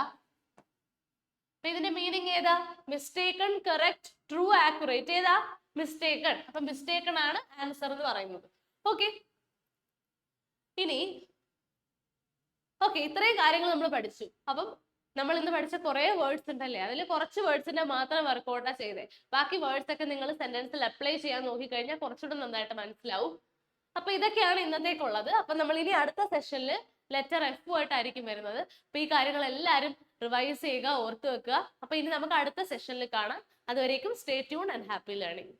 അപ്പൊ ഇതിന്റെ മീനിങ് ഏതാ? Mistaken, correct, true, accurate. ഏതാ? മിസ്റ്റേക്കൺ. അപ്പൊ മിസ്റ്റേക്കൺ ആണ് ആൻസർ എന്ന് പറയുന്നത്. ഓക്കെ, ഇനി ഇത്രയും കാര്യങ്ങൾ നമ്മൾ പഠിച്ചു. അപ്പം നമ്മൾ ഇന്ന് പഠിച്ച കുറെ വേർഡ്സ് ഉണ്ടല്ലേ, അതിൽ കുറച്ച് വേർഡ്സിന്റെ മാത്രം വർക്കൗട്ടാ ചെയ്തേ. ബാക്കി വേർഡ്സ് ഒക്കെ നിങ്ങൾ സെന്റൻസിൽ അപ്ലൈ ചെയ്യാൻ നോക്കിക്കഴിഞ്ഞാൽ കുറച്ചുകൂടെ നന്നായിട്ട് മനസ്സിലാവും. അപ്പൊ ഇതൊക്കെയാണ് ഇന്നത്തേക്കുള്ളത്. അപ്പൊ നമ്മൾ ഇനി അടുത്ത സെഷനിൽ ലെറ്റർ എഫ് ആയിട്ടായിരിക്കും വരുന്നത്. അപ്പൊ ഈ കാര്യങ്ങൾ എല്ലാവരും റിവൈസ് ചെയ്യുക, ഓർത്ത് വെക്കുക. അപ്പൊ ഇനി നമുക്ക് അടുത്ത സെഷനിൽ കാണാം. അതുവരേക്കും stay tune and happy learning.